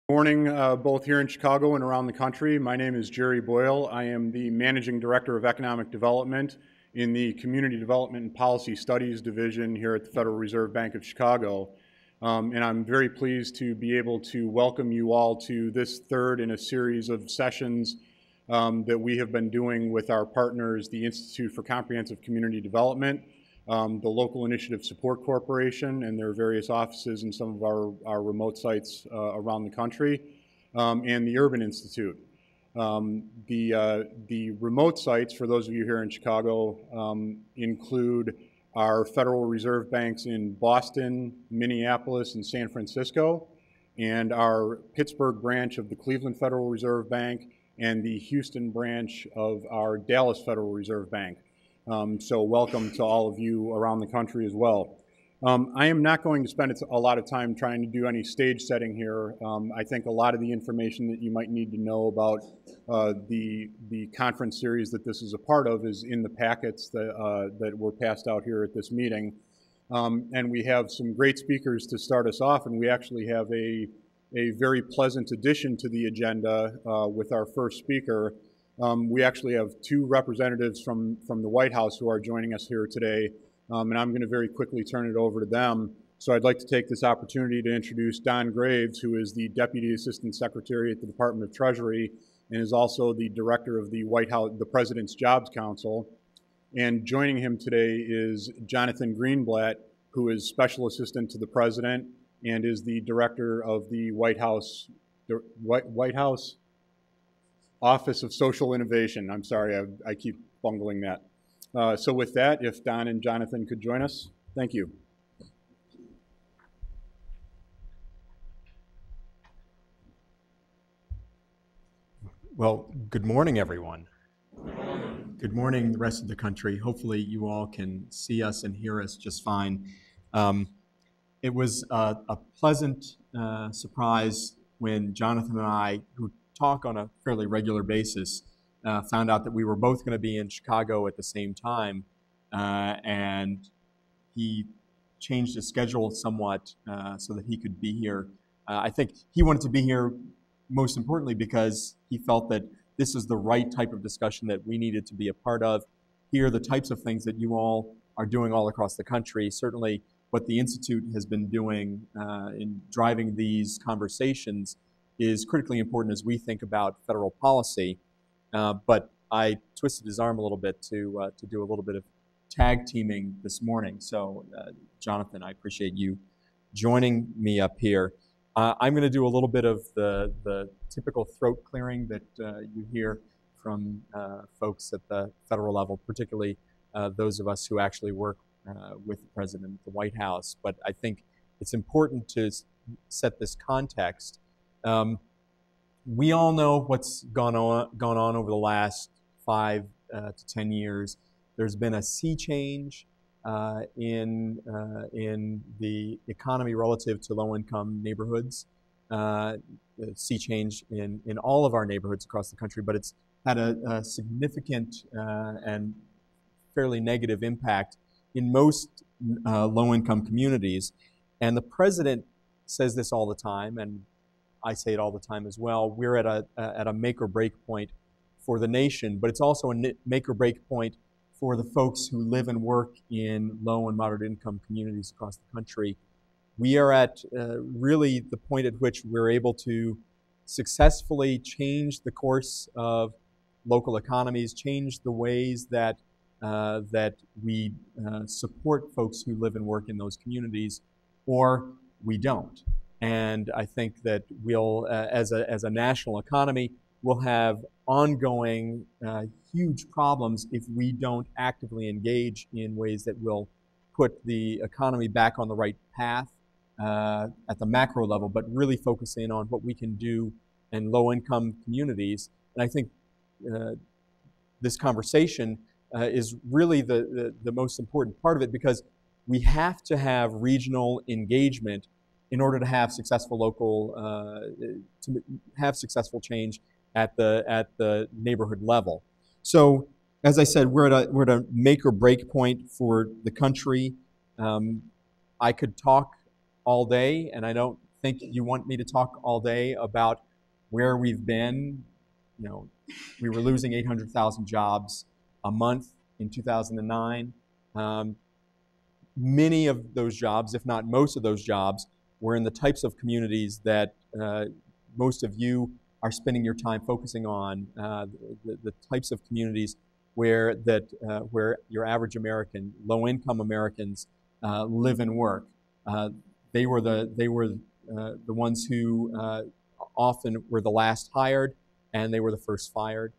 Morning, both here in Chicago and around the country. My name is Jerry Boyle. I am the Managing Director of Economic Development in the Community Development and Policy Studies Division here at the Federal Reserve Bank of Chicago. And I'm very pleased to be able to welcome you all to this third in a series of sessions that we have been doing with our partners, the Institute for Comprehensive Community Development, the Local Initiative Support Corporation and their various offices in some of our remote sites around the country, and the Urban Institute. The remote sites, for those of you here in Chicago, include our Federal Reserve banks in Boston, Minneapolis, and San Francisco, and our Pittsburgh branch of the Cleveland Federal Reserve Bank, and the Houston branch of our Dallas Federal Reserve Bank. So welcome to all of you around the country as well. I am not going to spend a lot of time trying to do any stage setting here. I think a lot of the information that you might need to know about the conference series that this is a part of is in the packets that were passed out here at this meeting. And we have some great speakers to start us off, and we actually have a very pleasant addition to the agenda with our first speaker. We actually have two representatives from the White House who are joining us here today, and I'm going to very quickly turn it over to them. So I'd like to take this opportunity to introduce Don Graves, who is the Deputy Assistant Secretary at the Department of Treasury and is also the Director of the White House, the President's Jobs Council. And joining him today is Jonathan Greenblatt, who is Special Assistant to the President and is the Director of the White House Office of Social Innovation. I'm sorry, I keep bungling that. So with that, if Don and Jonathan could join us, thank you. Well, good morning, everyone. Good morning, the rest of the country. Hopefully you all can see us and hear us just fine. It was a pleasant surprise when Jonathan and I, who talk on a fairly regular basis, found out that we were both going to be in Chicago at the same time, and he changed his schedule somewhat so that he could be here. I think he wanted to be here most importantly because he felt that this is the right type of discussion that we needed to be a part of. Hear the types of things that you all are doing all across the country. Certainly what the Institute has been doing in driving these conversations is critically important as we think about federal policy. But I twisted his arm a little bit to do a little bit of tag teaming this morning. So, Jonathan, I appreciate you joining me up here. I'm going to do a little bit of the typical throat clearing that you hear from folks at the federal level, particularly those of us who actually work with the President at the White House. But I think it's important to set this context. We all know what's gone on over the last 5 to 10 years. There's been a sea change in the economy relative to low-income neighborhoods. Sea change in all of our neighborhoods across the country, but it's had a significant and fairly negative impact in most low-income communities. And the President says this all the time, and I say it all the time as well. We're at a make or break point for the nation, but it's also a make or break point for the folks who live and work in low and moderate income communities across the country. We are at really the point at which we're able to successfully change the course of local economies, change the ways that we support folks who live and work in those communities, or we don't. And I think that we'll, as a national economy, we'll have ongoing huge problems if we don't actively engage in ways that will put the economy back on the right path at the macro level, but really focus in on what we can do in low-income communities. And I think this conversation is really the most important part of it, because we have to have regional engagement in order to have successful to have successful change at the neighborhood level. So, as I said, we're at a make or break point for the country. I could talk all day, and I don't think you want me to talk all day about where we've been. You know, we were losing 800,000 jobs a month in 2009. Many of those jobs, if not most of those jobs, were in the types of communities that most of you are spending your time focusing on, the types of communities where your average American, low-income Americans live and work. They were the ones who often were the last hired, and they were the first fired.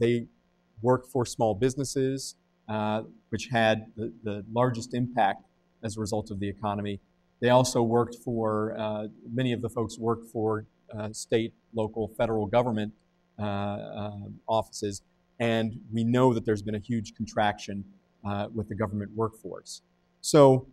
They worked for small businesses, which had the largest impact as a result of the economy. They also worked for, many of the folks worked for state, local, federal government offices, and we know that there's been a huge contraction with the government workforce. So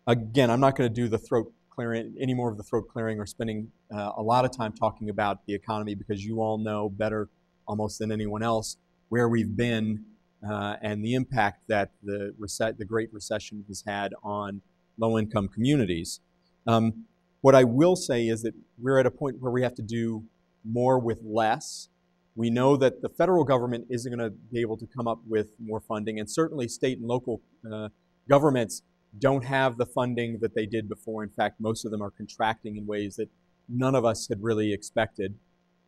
again, I'm not going to do the throat clearing, any more of the throat clearing or spending a lot of time talking about the economy, because you all know better almost than anyone else where we've been and the impact that the Great Recession has had on low-income communities. What I will say is that we're at a point where we have to do more with less. We know that the federal government isn't going to be able to come up with more funding, and certainly state and local governments don't have the funding that they did before. In fact, most of them are contracting in ways that none of us had really expected,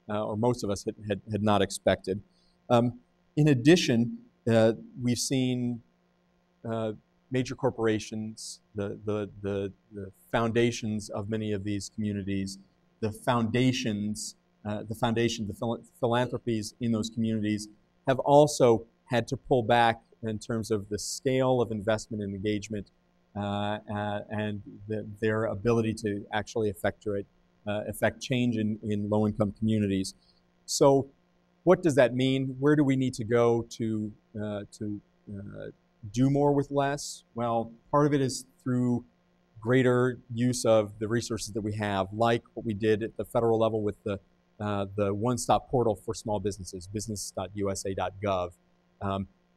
or most of us had not expected. In addition, we've seen major corporations, the foundations of many of these communities, the philanthropies in those communities have also had to pull back in terms of the scale of investment and engagement and their ability to actually affect change in low-income communities. So what does that mean? Where do we need to go to do more with less? Well, part of it is through greater use of the resources that we have, like what we did at the federal level with the one-stop portal for small businesses, business.usa.gov.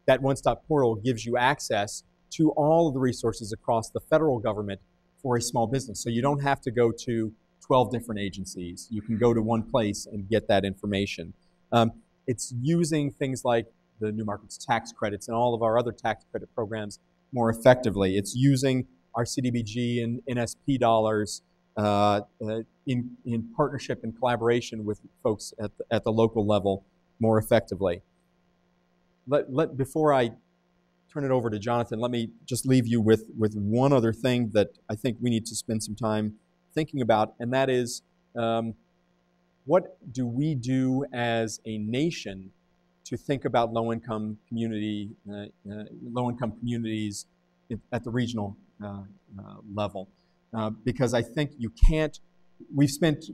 That one-stop portal gives you access to all of the resources across the federal government for a small business. So you don't have to go to 12 different agencies. You can go to one place and get that information. It's using things like the New Markets tax credits and all of our other tax credit programs more effectively. It's using our CDBG and NSP dollars in partnership and collaboration with folks at the local level more effectively. Before I turn it over to Jonathan, let me just leave you with one other thing that I think we need to spend some time thinking about, and that is what do we do as a nation to think about low-income communities at the regional level? Because I think you can't. We've spent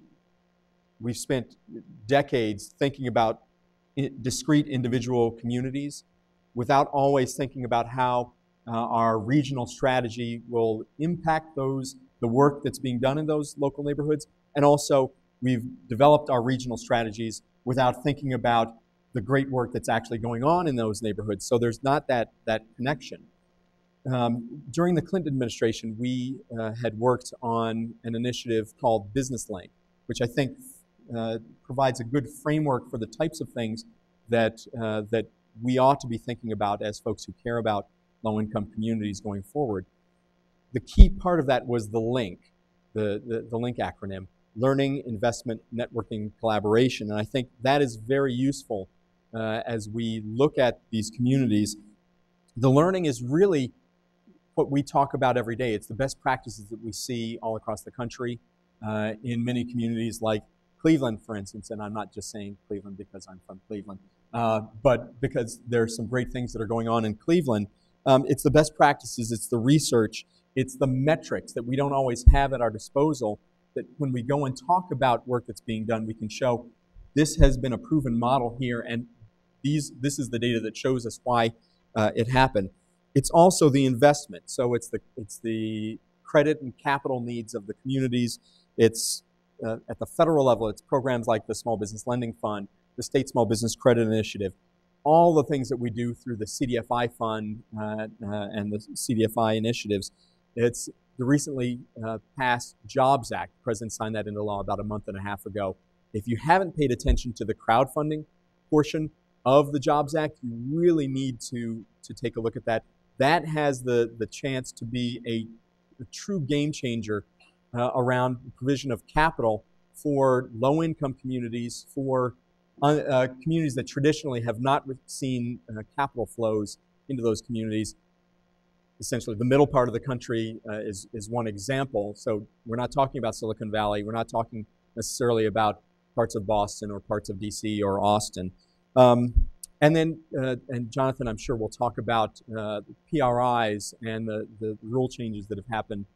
decades thinking about discrete individual communities without always thinking about how our regional strategy will impact the work that's being done in those local neighborhoods. And also, we've developed our regional strategies without thinking about the great work that's actually going on in those neighborhoods. So there's not that connection. During the Clinton administration, we had worked on an initiative called Business Link, which I think provides a good framework for the types of things that we ought to be thinking about as folks who care about low-income communities going forward. The key part of that was the LINK, the LINK acronym, Learning, Investment, Networking, Collaboration. And I think that is very useful as we look at these communities. The learning is really what we talk about every day. It's the best practices that we see all across the country in many communities like Cleveland, for instance. And I'm not just saying Cleveland because I'm from Cleveland, but because there's some great things that are going on in Cleveland. It's the best practices, it's the research, it's the metrics that we don't always have at our disposal, that when we go and talk about work that's being done, we can show this has been a proven model here, and this is the data that shows us why it happened. It's also the investment. So it's the credit and capital needs of the communities. It's at the federal level, it's programs like the Small Business Lending Fund, the State Small Business Credit Initiative, all the things that we do through the CDFI Fund and the CDFI initiatives. There's the recently passed Jobs Act. The President signed that into law about a month and a half ago. If you haven't paid attention to the crowdfunding portion of the Jobs Act, you really need to take a look at that. That has the chance to be a true game changer around the provision of capital for low-income communities, for communities that traditionally have not seen capital flows into those communities. Essentially, the middle part of the country is one example. So we're not talking about Silicon Valley. We're not talking necessarily about parts of Boston or parts of DC or Austin. And then, and Jonathan, I'm sure we'll talk about PRIs and the rule changes that have happened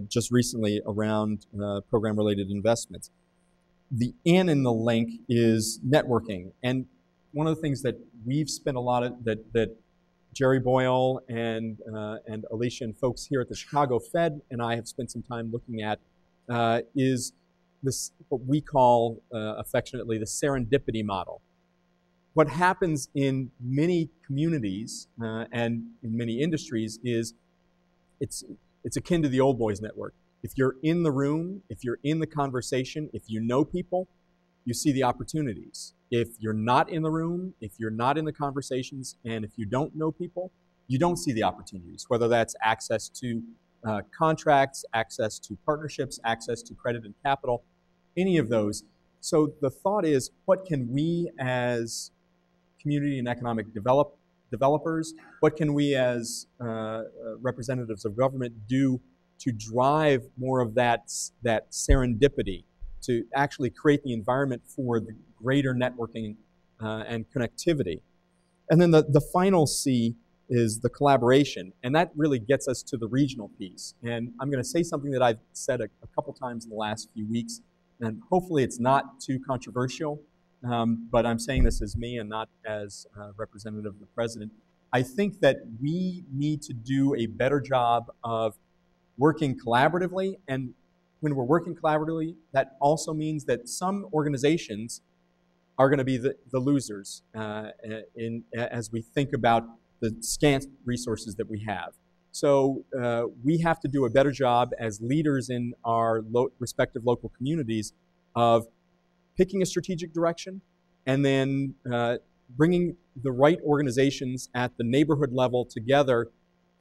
just recently around program-related investments. The N in the link is networking. And one of the things that we've spent a lot of, that Jerry Boyle and Alicia and folks here at the Chicago Fed and I have spent some time looking at is this, what we call affectionately the serendipity model. What happens in many communities and in many industries is it's akin to the old boys network. If you're in the room, if you're in the conversation, if you know people, you see the opportunities. If you're not in the room, if you're not in the conversations, and if you don't know people, you don't see the opportunities, whether that's access to contracts, access to partnerships, access to credit and capital, any of those. So the thought is, what can we as community and economic developers, what can we as representatives of government do to drive more of that serendipity, to actually create the environment for the greater networking and connectivity. And then the final C is the collaboration, and that really gets us to the regional piece. And I'm going to say something that I've said a couple times in the last few weeks, and hopefully it's not too controversial, but I'm saying this as me and not as representative of the president. I think that we need to do a better job of working collaboratively, and when we're working collaboratively, that also means that some organizations are going to be the losers as we think about the scant resources that we have. So we have to do a better job as leaders in our respective local communities of picking a strategic direction and then bringing the right organizations at the neighborhood level together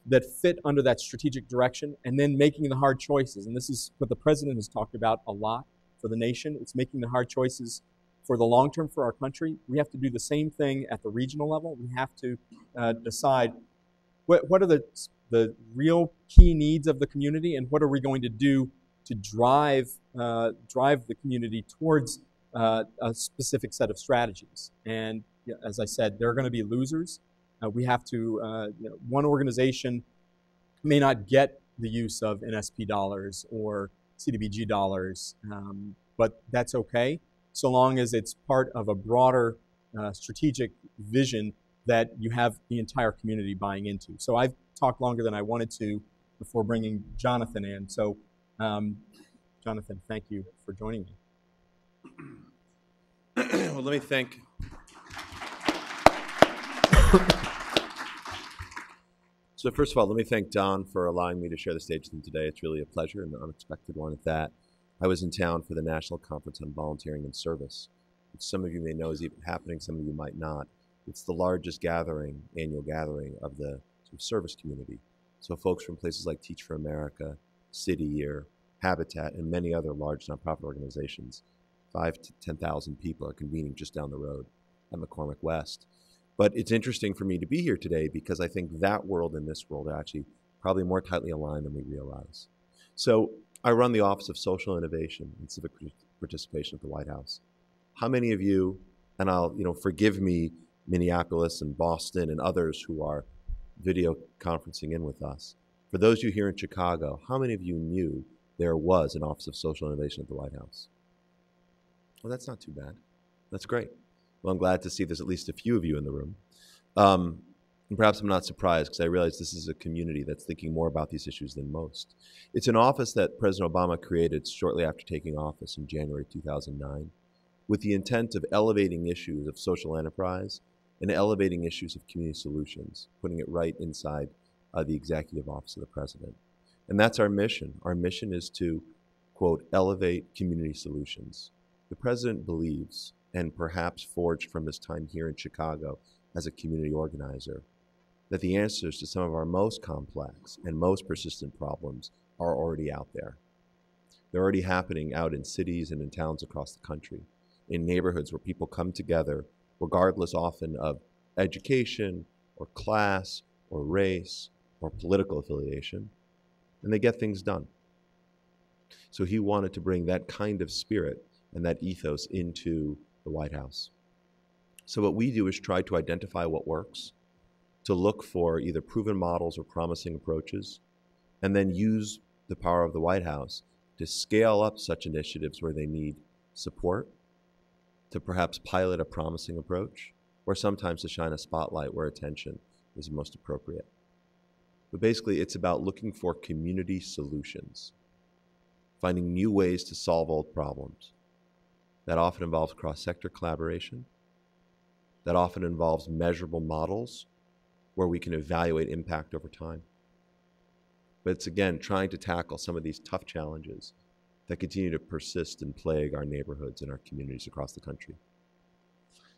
that fit under that strategic direction, and then making the hard choices. And this is what the president has talked about a lot for the nation. It's making the hard choices for the long term for our country. We have to do the same thing at the regional level. We have to decide what are the real key needs of the community, and what are we going to do to drive the community towards a specific set of strategies. And as I said, there are going to be losers. We have to, one organization may not get the use of NSP dollars or CDBG dollars, but that's okay, so long as it's part of a broader strategic vision that you have the entire community buying into. So I've talked longer than I wanted to before bringing Jonathan in. So Jonathan, thank you for joining me. Well, let me thank... So first of all, let me thank Don for allowing me to share the stage with him today. It's really a pleasure and an unexpected one at that. I was in town for the National Conference on Volunteering and Service, which some of you may know is even happening, some of you might not. It's the largest annual gathering of the sort of service community. So folks from places like Teach for America, City Year, Habitat, and many other large nonprofit organizations, 5,000 to 10,000 people are convening just down the road at McCormick West. But it's interesting for me to be here today because I think that world and this world are actually probably more tightly aligned than we realize. So I run the Office of Social Innovation and Civic Participation at the White House. How many of you, and I'll, forgive me, Minneapolis and Boston and others who are video conferencing in with us, for those of you here in Chicago, how many of you knew there was an Office of Social Innovation at the White House? Well, that's not too bad. That's great. Well, I'm glad to see there's at least a few of you in the room. And perhaps I'm not surprised because I realize this is a community that's thinking more about these issues than most. It's an office that President Obama created shortly after taking office in January 2009 with the intent of elevating issues of social enterprise and elevating issues of community solutions, putting it right inside the executive office of the president. And that's our mission. Our mission is to, quote, elevate community solutions. The president believes, and perhaps forged from his time here in Chicago as a community organizer, that the answers to some of our most complex and most persistent problems are already out there. They're already happening out in cities and in towns across the country, in neighborhoods where people come together, regardless often of education or class or race or political affiliation, and they get things done. So he wanted to bring that kind of spirit and that ethos into the White House. So what we do is try to identify what works, to look for either proven models or promising approaches, and then use the power of the White House to scale up such initiatives where they need support, to perhaps pilot a promising approach, or sometimes to shine a spotlight where attention is most appropriate. But basically, it's about looking for community solutions, finding new ways to solve old problems. That often involves cross-sector collaboration. That often involves measurable models where we can evaluate impact over time. But it's, again, trying to tackle some of these tough challenges that continue to persist and plague our neighborhoods and our communities across the country.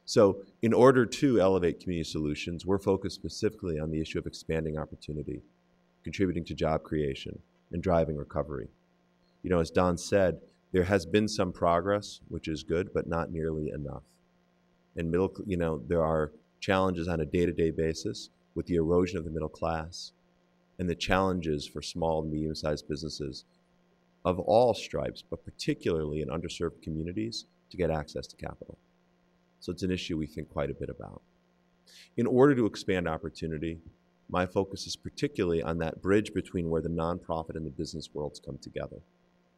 So in order to elevate community solutions, we're focused specifically on the issue of expanding opportunity, contributing to job creation, and driving recovery. You know, as Don said, there has been some progress, which is good, but not nearly enough. And there are challenges on a day-to-day basis with the erosion of the middle class and the challenges for small and medium-sized businesses of all stripes, but particularly in underserved communities, to get access to capital. So it's an issue we think quite a bit about. In order to expand opportunity, my focus is particularly on that bridge between where the nonprofit and the business worlds come together.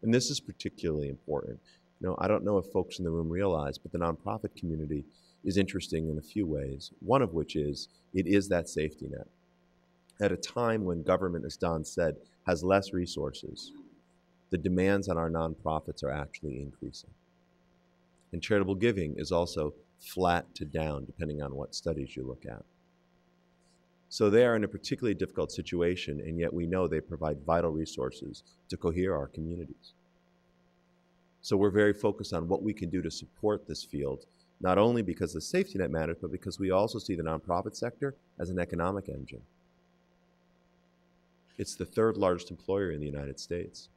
And this is particularly important. You know, I don't know if folks in the room realize, but the nonprofit community is interesting in a few ways, one of which is it is that safety net. At a time when government, as Don said, has less resources, the demands on our nonprofits are actually increasing. And charitable giving is also flat to down, depending on what studies you look at. So they are in a particularly difficult situation, and yet we know they provide vital resources to cohere our communities. So we're very focused on what we can do to support this field, not only because the safety net matters, but because we also see the nonprofit sector as an economic engine. It's the third largest employer in the United States,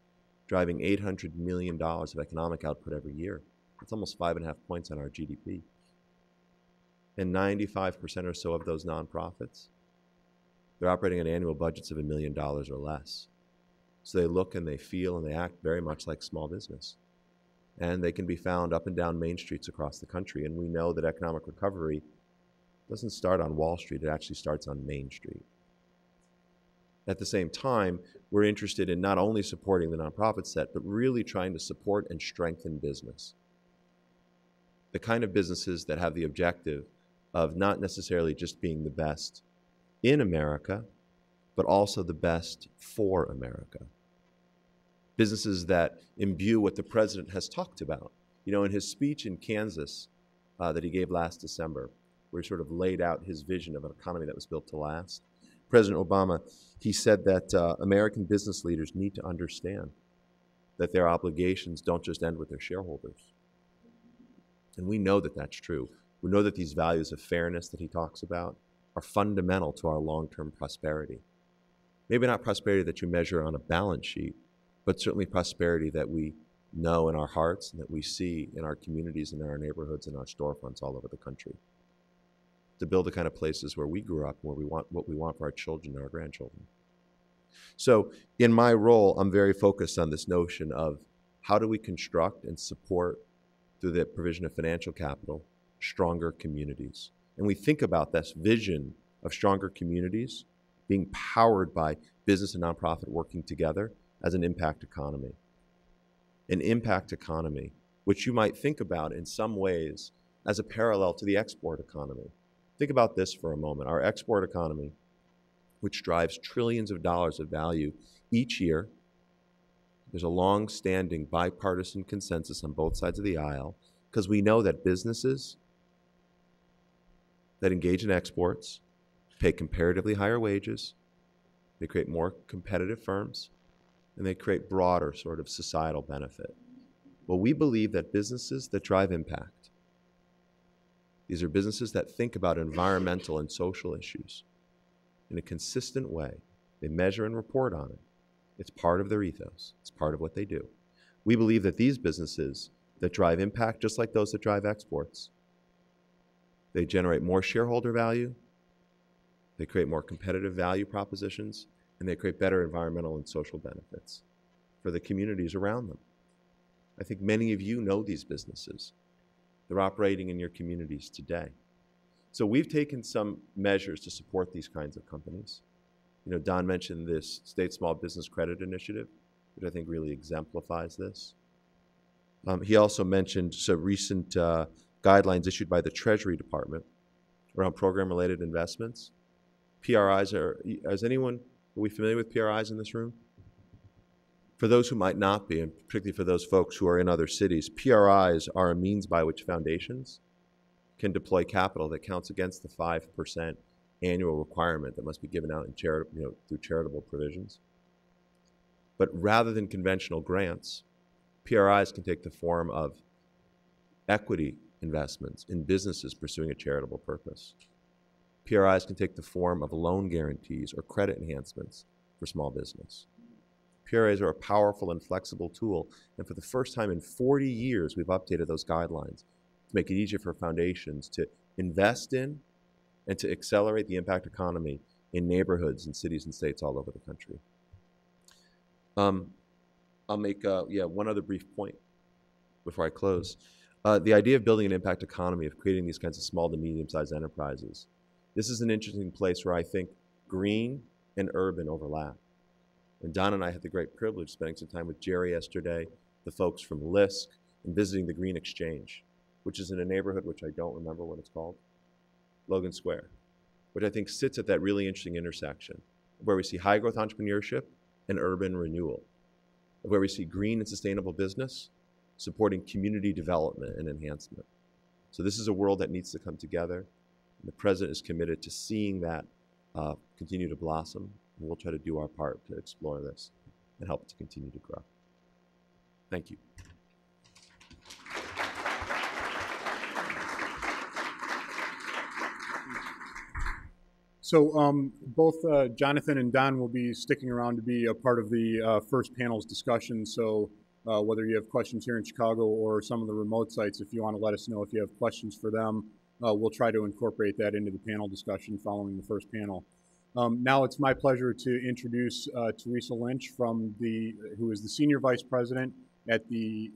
driving $800 million of economic output every year. That's almost 5.5 points on our GDP. And 95% or so of those nonprofits, they're operating on annual budgets of $1 million or less. So they look and they feel and they act very much like small business. And they can be found up and down main streets across the country. And we know that economic recovery doesn't start on Wall Street, it actually starts on Main Street. At the same time, we're interested in not only supporting the nonprofit set, but really trying to support and strengthen business. The kind of businesses that have the objective of not necessarily just being the best in America, but also the best for America. Businesses that imbue what the president has talked about. You know, in his speech in Kansas that he gave last December, where he sort of laid out his vision of an economy that was built to last, President Obama, he said that American business leaders need to understand that their obligations don't just end with their shareholders. And we know that that's true. We know that these values of fairness that he talks about are fundamental to our long-term prosperity. Maybe not prosperity that you measure on a balance sheet, but certainly prosperity that we know in our hearts and that we see in our communities and in our neighborhoods and our storefronts all over the country. To build the kind of places where we grew up, where we want what we want for our children and our grandchildren. So in my role, I'm very focused on this notion of how do we construct and support, through the provision of financial capital, stronger communities. And we think about this vision of stronger communities being powered by business and nonprofit working together as an impact economy. An impact economy, which you might think about in some ways as a parallel to the export economy. Think about this for a moment. Our export economy, which drives trillions of dollars of value each year, there's a long-standing bipartisan consensus on both sides of the aisle, because we know that businesses that engage in exports pay comparatively higher wages, they create more competitive firms, and they create broader sort of societal benefit. Well, we believe that businesses that drive impact, these are businesses that think about environmental and social issues in a consistent way. They measure and report on it. It's part of their ethos. It's part of what they do. We believe that these businesses that drive impact, just like those that drive exports, they generate more shareholder value, they create more competitive value propositions, and they create better environmental and social benefits for the communities around them. I think many of you know these businesses. They're operating in your communities today. So we've taken some measures to support these kinds of companies. You know, Don mentioned this State Small Business Credit Initiative, which I think really exemplifies this. He also mentioned some recent guidelines issued by the Treasury Department around program-related investments. PRIs are we familiar with PRIs in this room? For those who might not be, and particularly for those folks who are in other cities, PRIs are a means by which foundations can deploy capital that counts against the 5% annual requirement that must be given out in through charitable provisions. But rather than conventional grants, PRIs can take the form of equity investments in businesses pursuing a charitable purpose. PRIs can take the form of loan guarantees or credit enhancements for small business. PRIs are a powerful and flexible tool, and for the first time in 40 years, we've updated those guidelines to make it easier for foundations to invest in and to accelerate the impact economy in neighborhoods and cities and states all over the country. I'll make one other brief point before I close. The idea of building an impact economy, of creating these kinds of small to medium-sized enterprises, this is an interesting place where I think green and urban overlap. And Don and I had the great privilege of spending some time with Jerry yesterday, the folks from LISC, and visiting the Green Exchange, which is in a neighborhood which I don't remember what it's called, Logan Square, which I think sits at that really interesting intersection where we see high growth entrepreneurship and urban renewal, where we see green and sustainable business supporting community development and enhancement. So this is a world that needs to come together. And the President is committed to seeing that continue to blossom. And we'll try to do our part to explore this and help it to continue to grow. Thank you. So both Jonathan and Don will be sticking around to be a part of the first panel's discussion. So whether you have questions here in Chicago or some of the remote sites, if you want to let us know if you have questions for them, we'll try to incorporate that into the panel discussion following the first panel. Now it's my pleasure to introduce Teresa Lynch, who is the Senior Vice President at the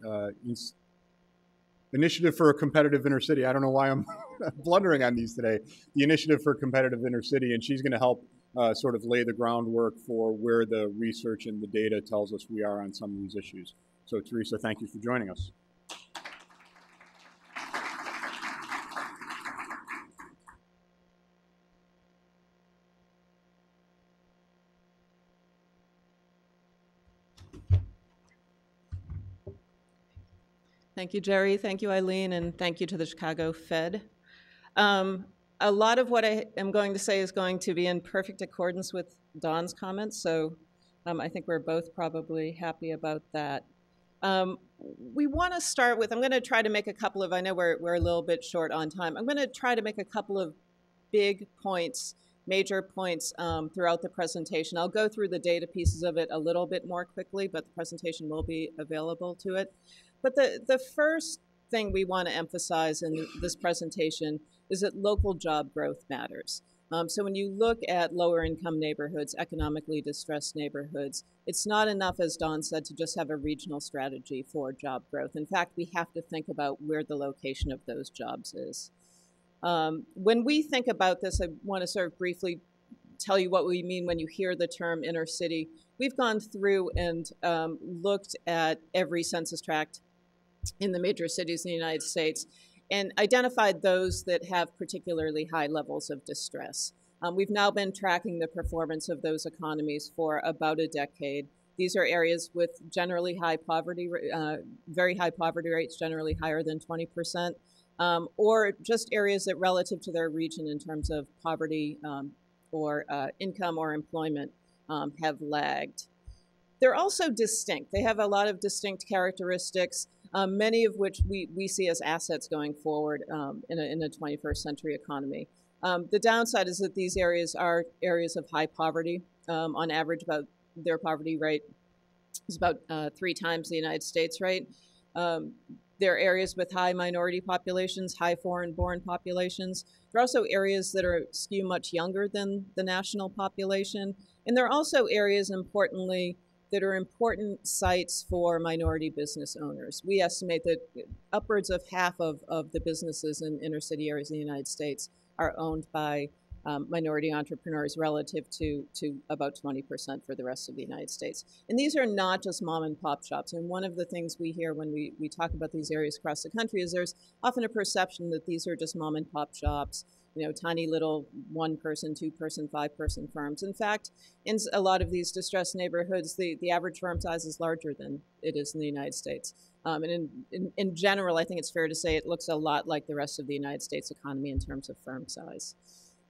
Initiative for a Competitive Intercity. I don't know why I'm blundering on these today. The Initiative for a Competitive Intercity, and she's going to help sort of lay the groundwork for where the research and the data tells us we are on some of these issues. So Teresa, thank you for joining us. Thank you, Jerry. Thank you, Eileen, and thank you to the Chicago Fed. A lot of what I am going to say is going to be in perfect accordance with Don's comments, so I think we're both probably happy about that. We want to start with, I'm going to try to make a couple of, I know we're a little bit short on time, I'm going to try to make a couple of big points, major points throughout the presentation. I'll go through the data pieces of it a little bit more quickly, but the presentation will be available to it. But the first thing we want to emphasize in this presentation is that local job growth matters. So when you look at lower income neighborhoods, economically distressed neighborhoods, it's not enough, as Don said, to just have a regional strategy for job growth. In fact, we have to think about where the location of those jobs is. When we think about this, I want to sort of briefly tell you what we mean when you hear the term inner city. We've gone through and looked at every census tract in the major cities in the United States and identified those that have particularly high levels of distress. We've now been tracking the performance of those economies for about a decade. These are areas with generally high poverty, very high poverty rates, generally higher than 20%, or just areas that relative to their region in terms of poverty or income or employment have lagged. They're also distinct. They have a lot of distinct characteristics, many of which we see as assets going forward in a 21st century economy. The downside is that these areas are areas of high poverty. On average, about their poverty rate is about 3 times the United States rate. There are areas with high minority populations, high foreign-born populations. There are also areas that are skew much younger than the national population. And there are also areas, importantly, that are important sites for minority business owners. We estimate that upwards of half of the businesses in inner city areas in the United States are owned by minority entrepreneurs relative to about 20% for the rest of the United States. And these are not just mom and pop shops. And one of the things we hear when we talk about these areas across the country is there's often a perception that these are just mom and pop shops, you know, tiny little 1-person, 2-person, 5-person firms. In fact, in a lot of these distressed neighborhoods, the average firm size is larger than it is in the United States. And in general, I think it's fair to say it looks a lot like the rest of the United States economy in terms of firm size.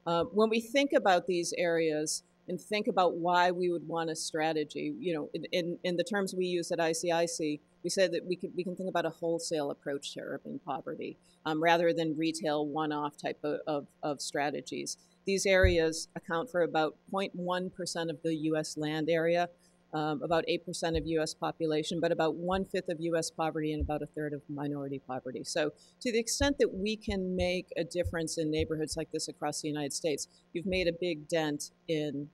When we think about these areas and think about why we would want a strategy, you know, in the terms we use at ICIC, we said that we can think about a wholesale approach to urban poverty rather than retail one-off type of strategies. These areas account for about 0.1% of the U.S. land area, about 8% of U.S. population, but about 1/5 of U.S. poverty and about 1/3 of minority poverty. So to the extent that we can make a difference in neighborhoods like this across the United States, you've made a big dent in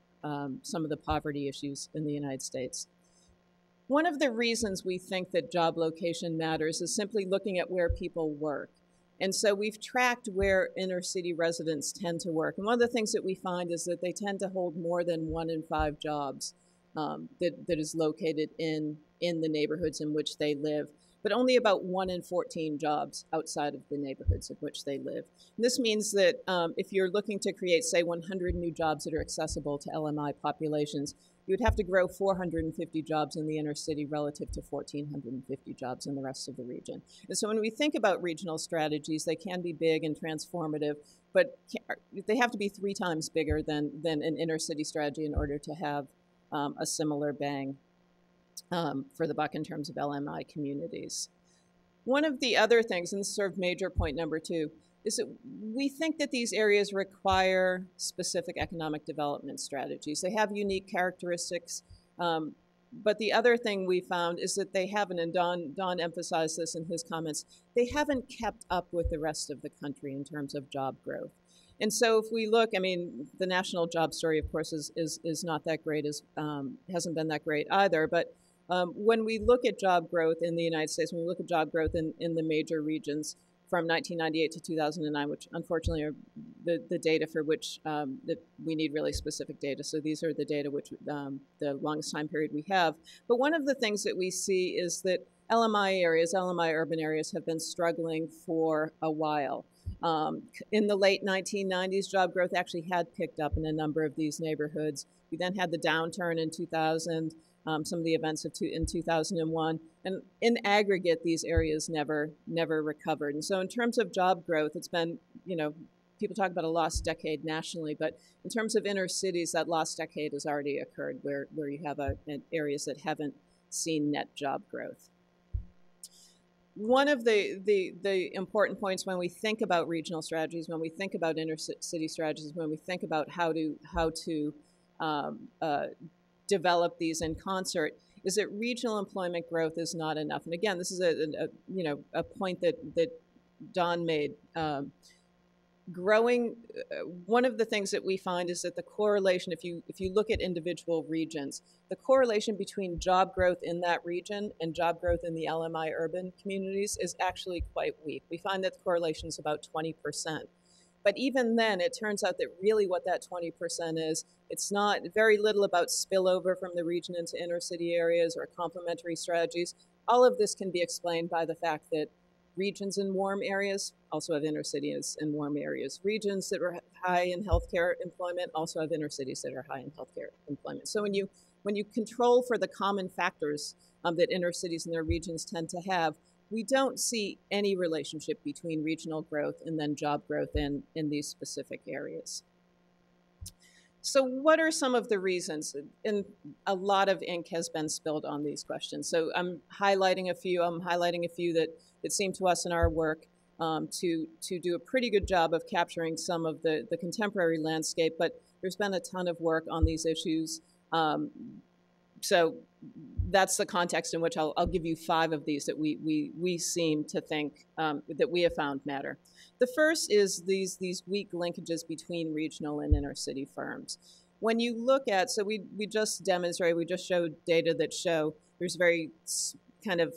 some of the poverty issues in the United States. One of the reasons we think that job location matters is simply looking at where people work. And so we've tracked where inner city residents tend to work. And one of the things that we find is that they tend to hold more than 1 in 5 jobs that is located in the neighborhoods in which they live, but only about 1 in 14 jobs outside of the neighborhoods in which they live. And this means that if you're looking to create, say, 100 new jobs that are accessible to LMI populations, you would have to grow 450 jobs in the inner city relative to 1,450 jobs in the rest of the region. And so when we think about regional strategies, they can be big and transformative, but they have to be 3 times bigger than an inner city strategy in order to have a similar bang for the buck in terms of LMI communities. One of the other things, and this is sort of major point number 2, is that we think that these areas require specific economic development strategies. They have unique characteristics, but the other thing we found is that they haven't, and Don emphasized this in his comments, they haven't kept up with the rest of the country in terms of job growth. And so if we look, I mean, the national job story, of course, is not that great, hasn't been that great either. But when we look at job growth in the United States, when we look at job growth in the major regions from 1998 to 2009, which unfortunately are the data for which that we need really specific data. So these are the data which the longest time period we have. But one of the things that we see is that LMI areas, LMI urban areas, have been struggling for a while. In the late 1990s, job growth actually had picked up in a number of these neighborhoods. We then had the downturn in 2000, some of the events in 2001, and in aggregate, these areas never recovered. And so in terms of job growth, it's been, you know, people talk about a lost decade nationally, but in terms of inner cities, that lost decade has already occurred where you have areas that haven't seen net job growth. One of the important points when we think about regional strategies, when we think about inner city strategies, when we think about how to develop these in concert, is that regional employment growth is not enough. And again, this is a point that Don made. One of the things that we find is that the correlation, if you look at individual regions, the correlation between job growth in that region and job growth in the LMI urban communities is actually quite weak. We find that the correlation is about 20%. But even then, it turns out that really what that 20% is, it's not very little about spillover from the region into inner city areas or complementary strategies. All of this can be explained by the fact that regions in warm areas also have inner cities in warm areas. Regions that are high in healthcare employment also have inner cities that are high in healthcare employment. So when you control for the common factors that inner cities and their regions tend to have, we don't see any relationship between regional growth and then job growth in these specific areas. So what are some of the reasons? And a lot of ink has been spilled on these questions. So I'm highlighting a few. I'm highlighting a few that seem to us in our work to do a pretty good job of capturing some of the contemporary landscape. But there's been a ton of work on these issues. So that's the context in which I'll give you 5 of these that we seem to think that we have found matter. The first is these weak linkages between regional and inner city firms. When you look at, so we just demonstrated, we just showed data that show there's very kind of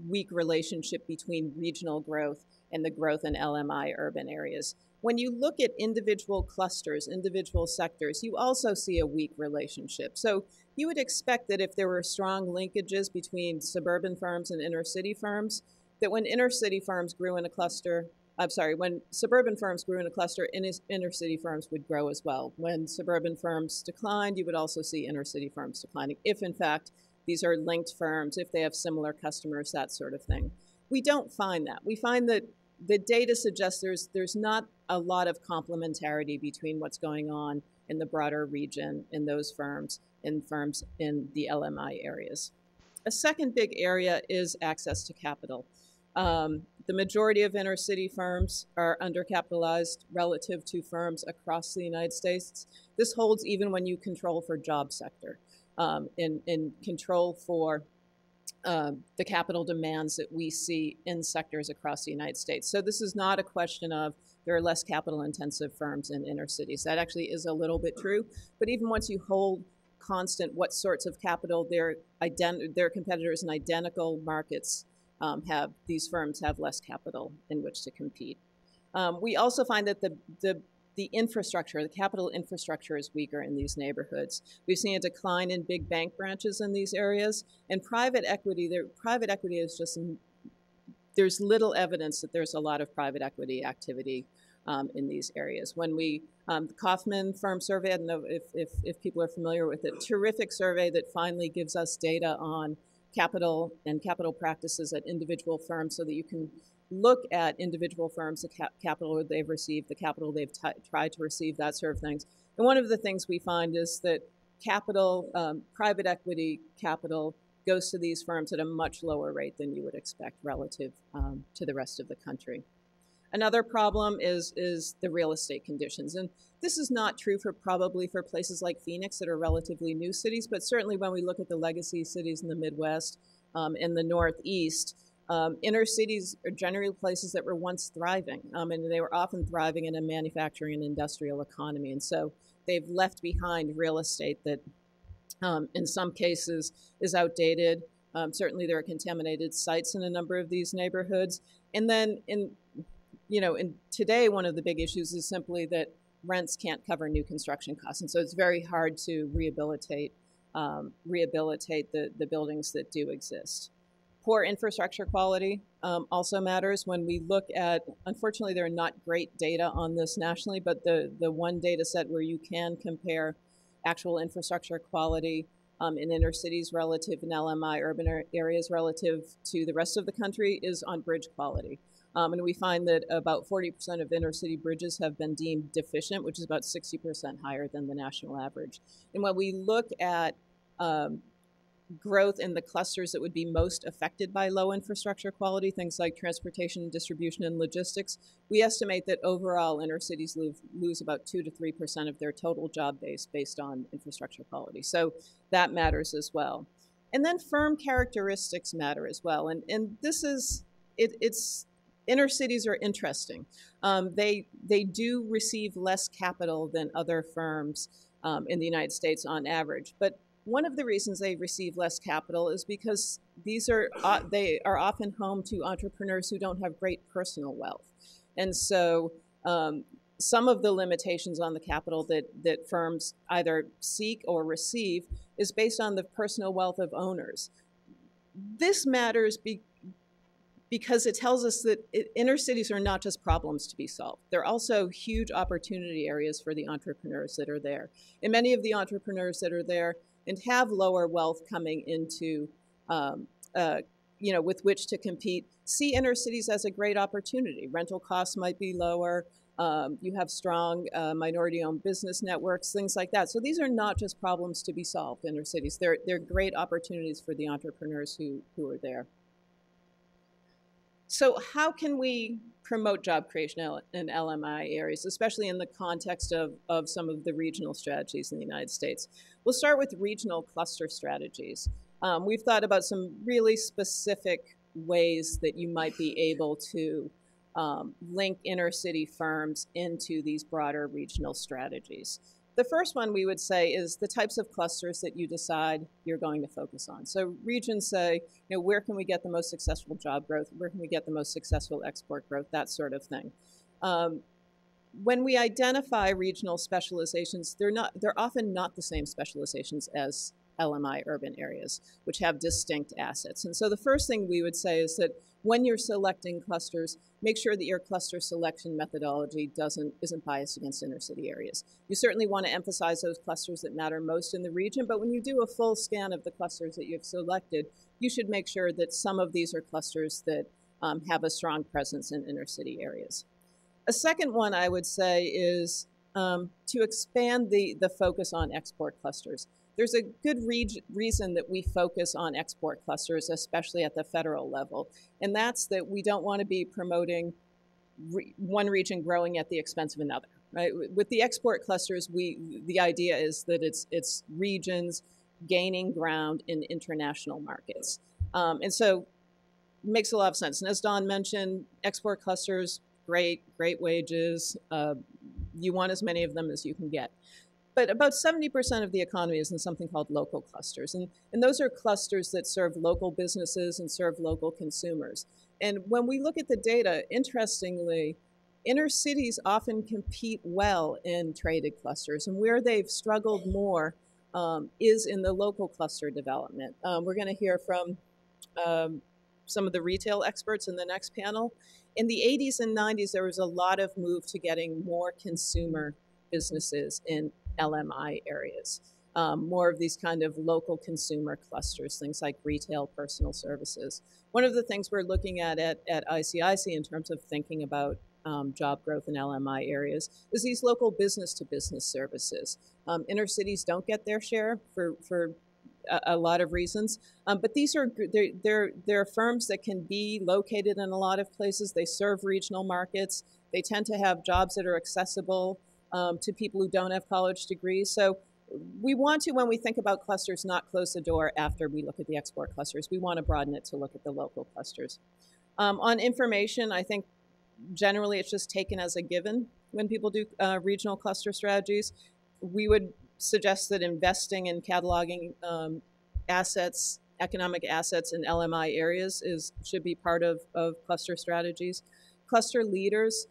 weak relationship between regional growth and the growth in LMI urban areas. When you look at individual clusters, individual sectors, you also see a weak relationship. So you would expect that if there were strong linkages between suburban firms and inner city firms, that when inner city firms grew in a cluster, when suburban firms grew in a cluster, inner city firms would grow as well. When suburban firms declined, you would also see inner city firms declining, if in fact these are linked firms, if they have similar customers, that sort of thing. We don't find that. We find that the data suggests there's not a lot of complementarity between what's going on in the broader region in those firms and firms in the LMI areas. A second big area is access to capital. The majority of inner city firms are undercapitalized relative to firms across the United States. This holds even when you control for job sector, in control for the capital demands that we see in sectors across the United States. So this is not a question of there are less capital intensive firms in inner cities. That actually is a little bit true. But even once you hold constant what sorts of capital their competitors in identical markets have, these firms have less capital in which to compete. We also find that the infrastructure, the capital infrastructure is weaker in these neighborhoods. We've seen a decline in big bank branches in these areas, and private equity is just, there's little evidence that there's a lot of private equity activity in these areas. When the Kaufman firm survey, I don't know if people are familiar with it, terrific survey that finally gives us data on capital and capital practices at individual firms so that you can look at individual firms, the capital they've received, the capital they've tried to receive, that sort of things. And one of the things we find is that capital, private equity capital, goes to these firms at a much lower rate than you would expect relative to the rest of the country. Another problem is the real estate conditions. And this is not true probably for places like Phoenix that are relatively new cities, but certainly when we look at the legacy cities in the Midwest and the Northeast, inner cities are generally places that were once thriving, and they were often thriving in a manufacturing and industrial economy. And so they've left behind real estate that in some cases is outdated. Certainly there are contaminated sites in a number of these neighborhoods. And then today, one of the big issues is simply that rents can't cover new construction costs. And so it's very hard to rehabilitate the buildings that do exist. Poor infrastructure quality also matters. When we look at, unfortunately, there are not great data on this nationally, but the one data set where you can compare actual infrastructure quality in inner cities relative in LMI urban areas relative to the rest of the country is on bridge quality. And we find that about 40% of inner city bridges have been deemed deficient, which is about 60% higher than the national average. And when we look at growth in the clusters that would be most affected by low infrastructure quality, things like transportation, distribution, and logistics, we estimate that overall inner cities lose about 2 to 3% of their total job base based on infrastructure quality. So that matters as well. And then firm characteristics matter as well. And this is, it's inner cities are interesting. They do receive less capital than other firms in the United States on average. But one of the reasons they receive less capital is because they are often home to entrepreneurs who don't have great personal wealth. And so some of the limitations on the capital that firms either seek or receive is based on the personal wealth of owners. This matters because it tells us that inner cities are not just problems to be solved. They're also huge opportunity areas for the entrepreneurs that are there. And many of the entrepreneurs that are there and have lower wealth coming into, with which to compete, see inner cities as a great opportunity. Rental costs might be lower. You have strong minority-owned business networks, things like that. So these are not just problems to be solved in inner cities. They're great opportunities for the entrepreneurs who are there. So how can we promote job creation in LMI areas, especially in the context of some of the regional strategies in the United States? We'll start with regional cluster strategies. We've thought about some really specific ways that you might be able to link inner city firms into these broader regional strategies. The first one we would say is the types of clusters that you decide you're going to focus on. So regions say, where can we get the most successful job growth? Where can we get the most successful export growth? That sort of thing. When we identify regional specializations, they're often not the same specializations as LMI urban areas, which have distinct assets. And so the first thing we would say is that when you're selecting clusters, make sure that your cluster selection methodology isn't biased against inner city areas. You certainly want to emphasize those clusters that matter most in the region, but when you do a full scan of the clusters that you've selected, you should make sure that some of these are clusters that have a strong presence in inner city areas. A second one I would say is to expand the focus on export clusters. There's a good reason that we focus on export clusters, especially at the federal level, and that's that we don't want to be promoting one region growing at the expense of another. Right? With the export clusters, the idea is that it's regions gaining ground in international markets, and so it makes a lot of sense. And as Don mentioned, export clusters, great wages. You want as many of them as you can get. But about 70% of the economy is in something called local clusters. And those are clusters that serve local businesses and serve local consumers. And when we look at the data, interestingly, inner cities often compete well in traded clusters. And where they've struggled more is in the local cluster development. We're going to hear from some of the retail experts in the next panel. In the 80s and 90s, there was a lot of move to getting more consumer businesses in LMI areas, more of these kind of local consumer clusters, things like retail, personal services. One of the things we're looking at ICIC in terms of thinking about job growth in LMI areas is these local business-to-business services. Inner cities don't get their share for a lot of reasons, but these are they're firms that can be located in a lot of places. They serve regional markets. They tend to have jobs that are accessible to people who don't have college degrees. So we want to, when we think about clusters, not close the door after we look at the export clusters. We want to broaden it to look at the local clusters. On information, I think generally it's just taken as a given when people do regional cluster strategies. We would suggest that investing in cataloging assets, economic assets in LMI areas should be part of cluster strategies. Cluster leaders,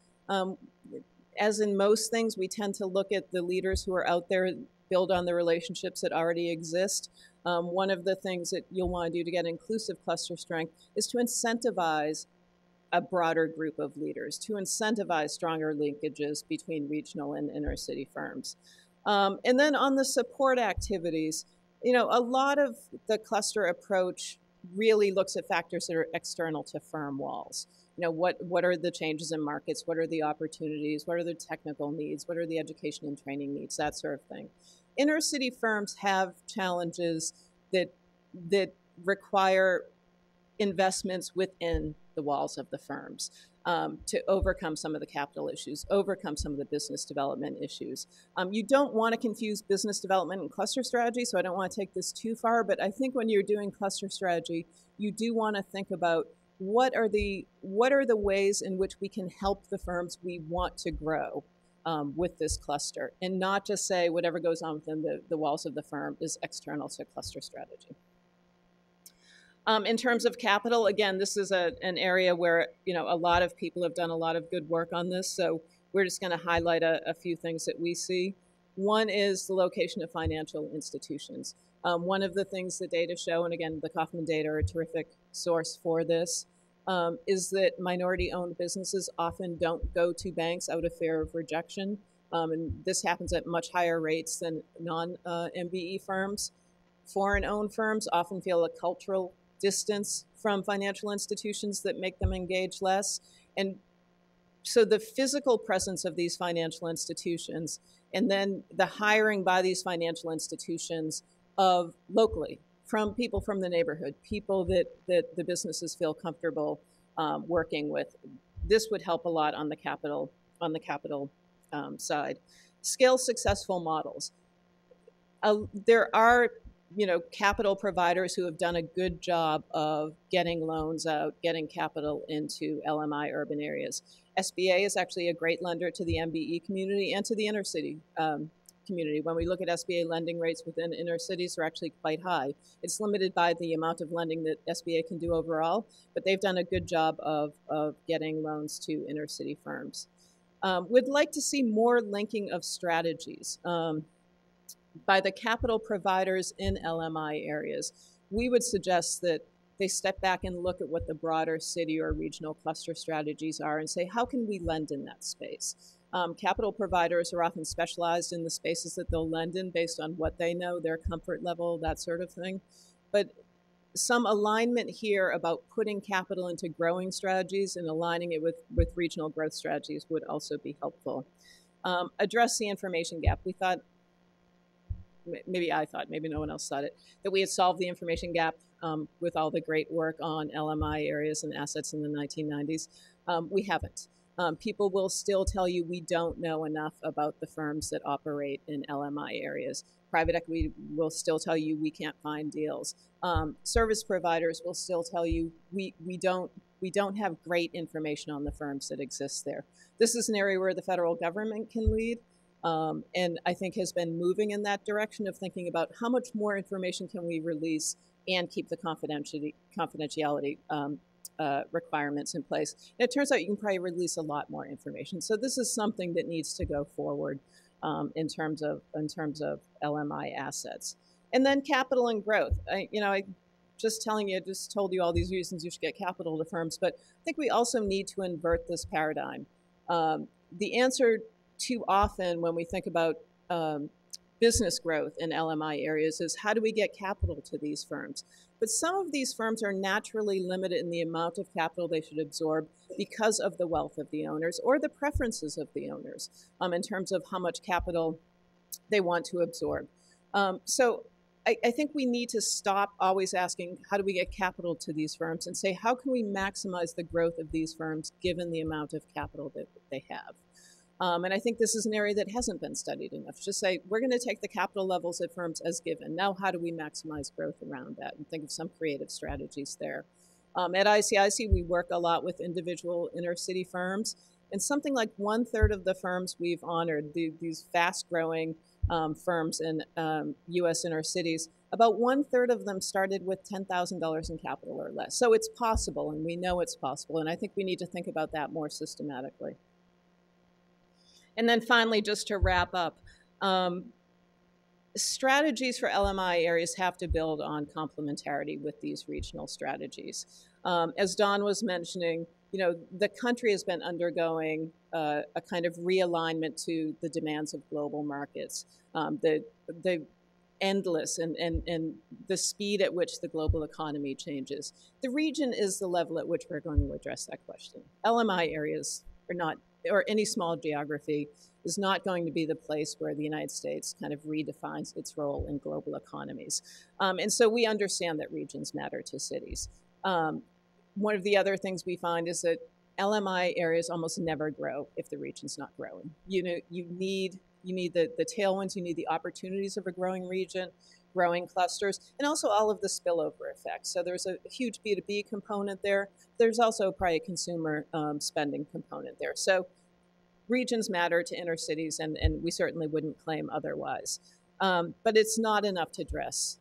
as in most things, we tend to look at the leaders who are out there, build on the relationships that already exist. One of the things that you'll want to do to get inclusive cluster strength is to incentivize a broader group of leaders, to incentivize stronger linkages between regional and inner city firms. And then on the support activities, a lot of the cluster approach really looks at factors that are external to firm walls. What are the changes in markets? What are the opportunities? What are the technical needs? What are the education and training needs? That sort of thing. Inner city firms have challenges that require investments within the walls of the firms to overcome some of the capital issues, overcome some of the business development issues. You don't want to confuse business development and cluster strategy, so I don't want to take this too far, but I think when you're doing cluster strategy, you do want to think about what are the ways in which we can help the firms we want to grow with this cluster, and not just say whatever goes on within the walls of the firm is external to cluster strategy. In terms of capital, again, this is an area where a lot of people have done a lot of good work on this, so we're just going to highlight a few things that we see. One is the location of financial institutions. One of the things the data show, and again, the Kaufman data are a terrific source for this, is that minority-owned businesses often don't go to banks out of fear of rejection, and this happens at much higher rates than non-MBE firms. Foreign-owned firms often feel a cultural distance from financial institutions that make them engage less, and so the physical presence of these financial institutions, and then the hiring by these financial institutions of locally, from people from the neighborhood, people that the businesses feel comfortable working with. This would help a lot on the capital side. Scale successful models. There are capital providers who have done a good job of getting loans out, getting capital into LMI urban areas. SBA is actually a great lender to the MBE community and to the inner city community. When we look at SBA lending rates within inner cities, they're actually quite high. It's limited by the amount of lending that SBA can do overall, but they've done a good job of getting loans to inner city firms. We'd like to see more linking of strategies by the capital providers in LMI areas. We would suggest that they step back and look at what the broader city or regional cluster strategies are and say, how can we lend in that space? Capital providers are often specialized in the spaces that they'll lend in based on what they know, their comfort level, that sort of thing. But some alignment here about putting capital into growing strategies and aligning it with regional growth strategies would also be helpful. Address the information gap. We thought, maybe no one else thought it, that we had solved the information gap with all the great work on LMI areas and assets in the 1990s. We haven't. People will still tell you we don't know enough about the firms that operate in LMI areas. Private equity will still tell you we can't find deals. Service providers will still tell you we don't have great information on the firms that exist there. This is an area where the federal government can lead, and I think has been moving in that direction of thinking about how much more information can we release and keep the confidentiality requirements in place. And it turns out you can probably release a lot more information. So this is something that needs to go forward in terms of LMI assets. And then capital and growth. I just told you all these reasons you should get capital to firms, but I think we also need to invert this paradigm. The answer too often when we think about business growth in LMI areas is how do we get capital to these firms? But some of these firms are naturally limited in the amount of capital they should absorb because of the wealth of the owners or the preferences of the owners in terms of how much capital they want to absorb. So I think we need to stop always asking how do we get capital to these firms and say how can we maximize the growth of these firms given the amount of capital that they have. And I think this is an area that hasn't been studied enough. Just say, we're going to take the capital levels at firms as given. Now, how do we maximize growth around that? And think of some creative strategies there. At ICIC, we work a lot with individual inner city firms. And something like 1/3 of the firms we've honored, these fast-growing firms in U.S. inner cities, about 1/3 of them started with $10,000 in capital or less. So it's possible, and we know it's possible. And I think we need to think about that more systematically. And then finally, just to wrap up, strategies for LMI areas have to build on complementarity with these regional strategies. As Don was mentioning, the country has been undergoing a kind of realignment to the demands of global markets, the endless and the speed at which the global economy changes. The region is the level at which we're going to address that question. LMI areas are not, or any small geography is not going to be the place where the United States kind of redefines its role in global economies. And so we understand that regions matter to cities. One of the other things we find is that LMI areas almost never grow if the region's not growing. You need the tailwinds, you need the opportunities of a growing region, growing clusters, and also all of the spillover effects. So there's a huge B2B component there. There's also probably a consumer spending component there. So regions matter to inner cities, and we certainly wouldn't claim otherwise. But it's not enough to address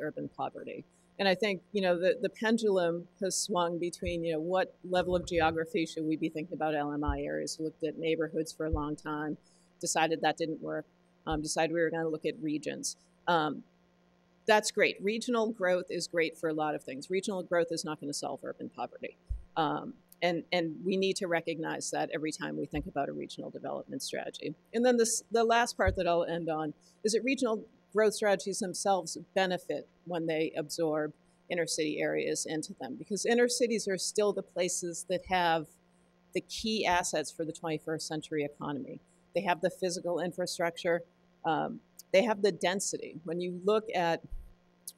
urban poverty. And I think, the pendulum has swung between, what level of geography should we be thinking about LMI areas? We looked at neighborhoods for a long time, decided that didn't work, decided we were going to look at regions. That's great. Regional growth is great for a lot of things. Regional growth is not going to solve urban poverty. And we need to recognize that every time we think about a regional development strategy. And then the last part that I'll end on is that regional growth strategies themselves benefit when they absorb inner city areas into them, because inner cities are still the places that have the key assets for the 21st century economy. They have the physical infrastructure. They have the density. When you look at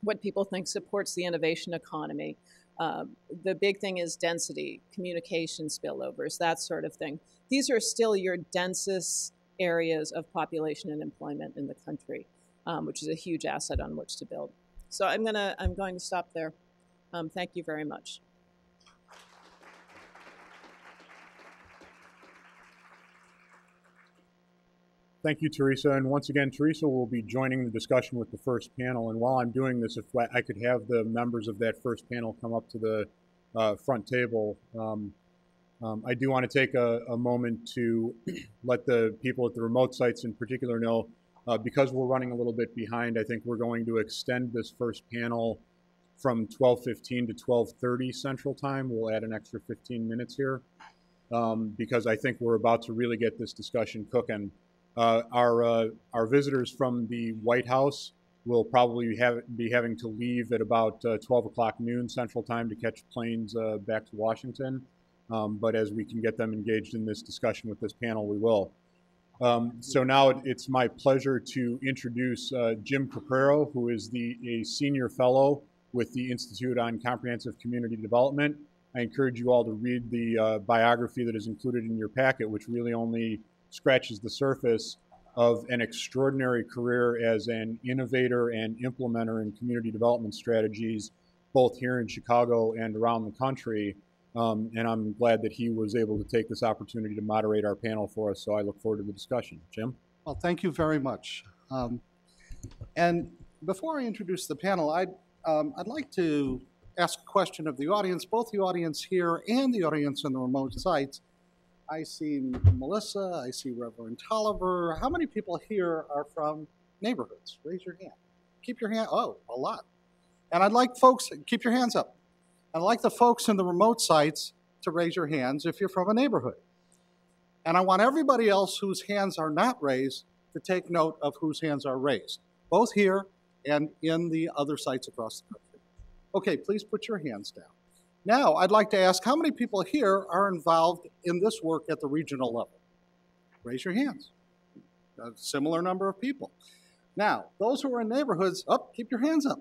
what people think supports the innovation economy, the big thing is density, communication spillovers, that sort of thing. These are still your densest areas of population and employment in the country, which is a huge asset on which to build. So I'm going to stop there. Thank you very much. Thank you, Teresa. And once again, Teresa will be joining the discussion with the first panel. And while I'm doing this, if I could have the members of that first panel come up to the front table. I do want to take a moment to let the people at the remote sites in particular know, because we're running a little bit behind, I think we're going to extend this first panel from 12:15 to 12:30 Central Time. We'll add an extra 15 minutes here because I think we're about to really get this discussion cooking. Our visitors from the White House will probably be having to leave at about 12 o'clock noon Central Time to catch planes back to Washington. But as we can get them engaged in this discussion with this panel, we will. So now it's my pleasure to introduce Jim Caprero, who is a senior fellow with the Institute on Comprehensive Community Development. I encourage you all to read the biography that is included in your packet, which really only scratches the surface of an extraordinary career as an innovator and implementer in community development strategies, both here in Chicago and around the country. And I'm glad that he was able to take this opportunity to moderate our panel for us, so I look forward to the discussion. Jim? Well, thank you very much. And before I introduce the panel, I'd like to ask a question of the audience, both the audience here and the audience on the remote sites. I see Melissa, I see Reverend Tolliver. How many people here are from neighborhoods? Raise your hand. Keep your hand, oh, a lot. And I'd like folks, keep your hands up. I'd like the folks in the remote sites to raise your hands if you're from a neighborhood. And I want everybody else whose hands are not raised to take note of whose hands are raised, both here and in the other sites across the country. Okay, please put your hands down. Now, I'd like to ask how many people here are involved in this work at the regional level? Raise your hands. A similar number of people. Now, those who are in neighborhoods, keep your hands up.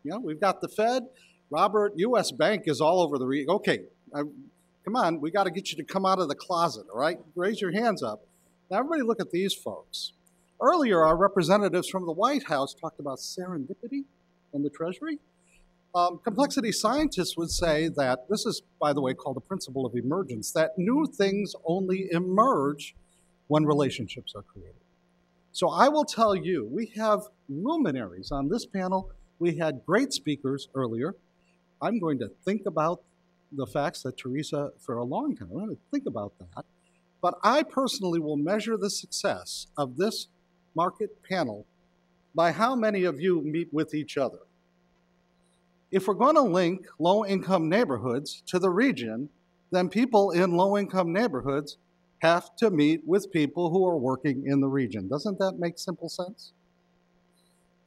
You know, we've got the Fed. Robert, U.S. Bank is all over the region. Okay, come on, we got to get you to come out of the closet, all right? Raise your hands up. Now, everybody look at these folks. Earlier, our representatives from the White House talked about serendipity in the Treasury. Complexity scientists would say that, this is, by the way, called the principle of emergence, that new things only emerge when relationships are created. So I will tell you, we have luminaries on this panel. We had great speakers earlier. I'm going to think about the facts that Teresa, for a long time, I'm going to think about that. But I personally will measure the success of this market panel by how many of you meet with each other. If we're going to link low-income neighborhoods to the region, then people in low-income neighborhoods have to meet with people who are working in the region. Doesn't that make simple sense?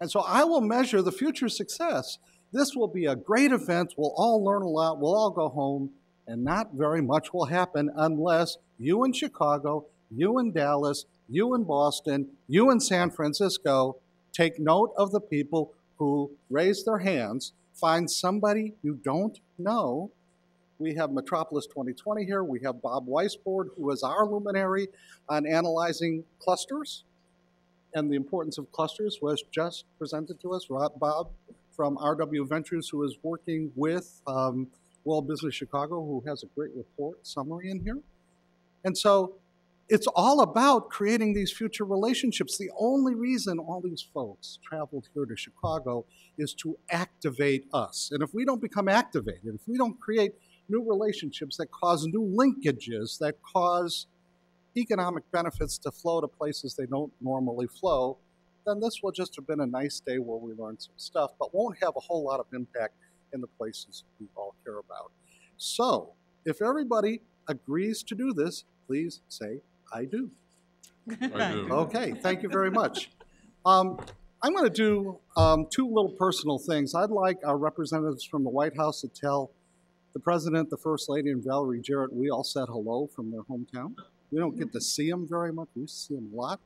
And so I will measure the future success. This will be a great event. We'll all learn a lot. We'll all go home, and not very much will happen unless you in Chicago, you in Dallas, you in Boston, you in San Francisco take note of the people who raise their hands. Find somebody you don't know. We have Metropolis 2020 here. We have Bob Weisbord, who is our luminary on analyzing clusters. And the importance of clusters was just presented to us. Bob from RW Ventures, who is working with World Business Chicago, who has a great report summary in here. And so it's all about creating these future relationships. The only reason all these folks traveled here to Chicago is to activate us. And if we don't become activated, if we don't create new relationships that cause new linkages, that cause economic benefits to flow to places they don't normally flow, then this will just have been a nice day where we learned some stuff, but won't have a whole lot of impact in the places we all care about. So if everybody agrees to do this, please say, I do. I do. Okay, thank you very much. I'm going to do two little personal things. I'd like our representatives from the White House to tell The president, the first lady, and Valerie Jarrett, we all said hello from their hometown. We don't get to see them very much. We see them a lot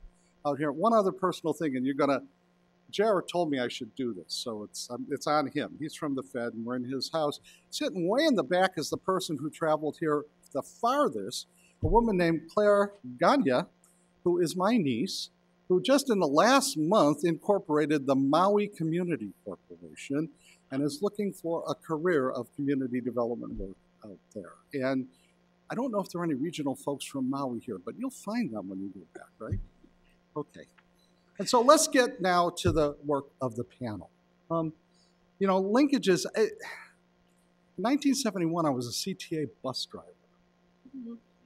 out here. One other personal thing, and Jarrett told me I should do this, so it's on him. He's from the Fed, and we're in his house. Sitting way in the back is the person who traveled here the farthest, a woman named Claire Gagne, who is my niece, who just in the last month incorporated the Maui Community Corporation and is looking for a career of community development work out there. And I don't know if there are any regional folks from Maui here, but you'll find them when you get back, right? Okay. And so let's get now to the work of the panel. Linkages. In 1971, I was a CTA bus driver.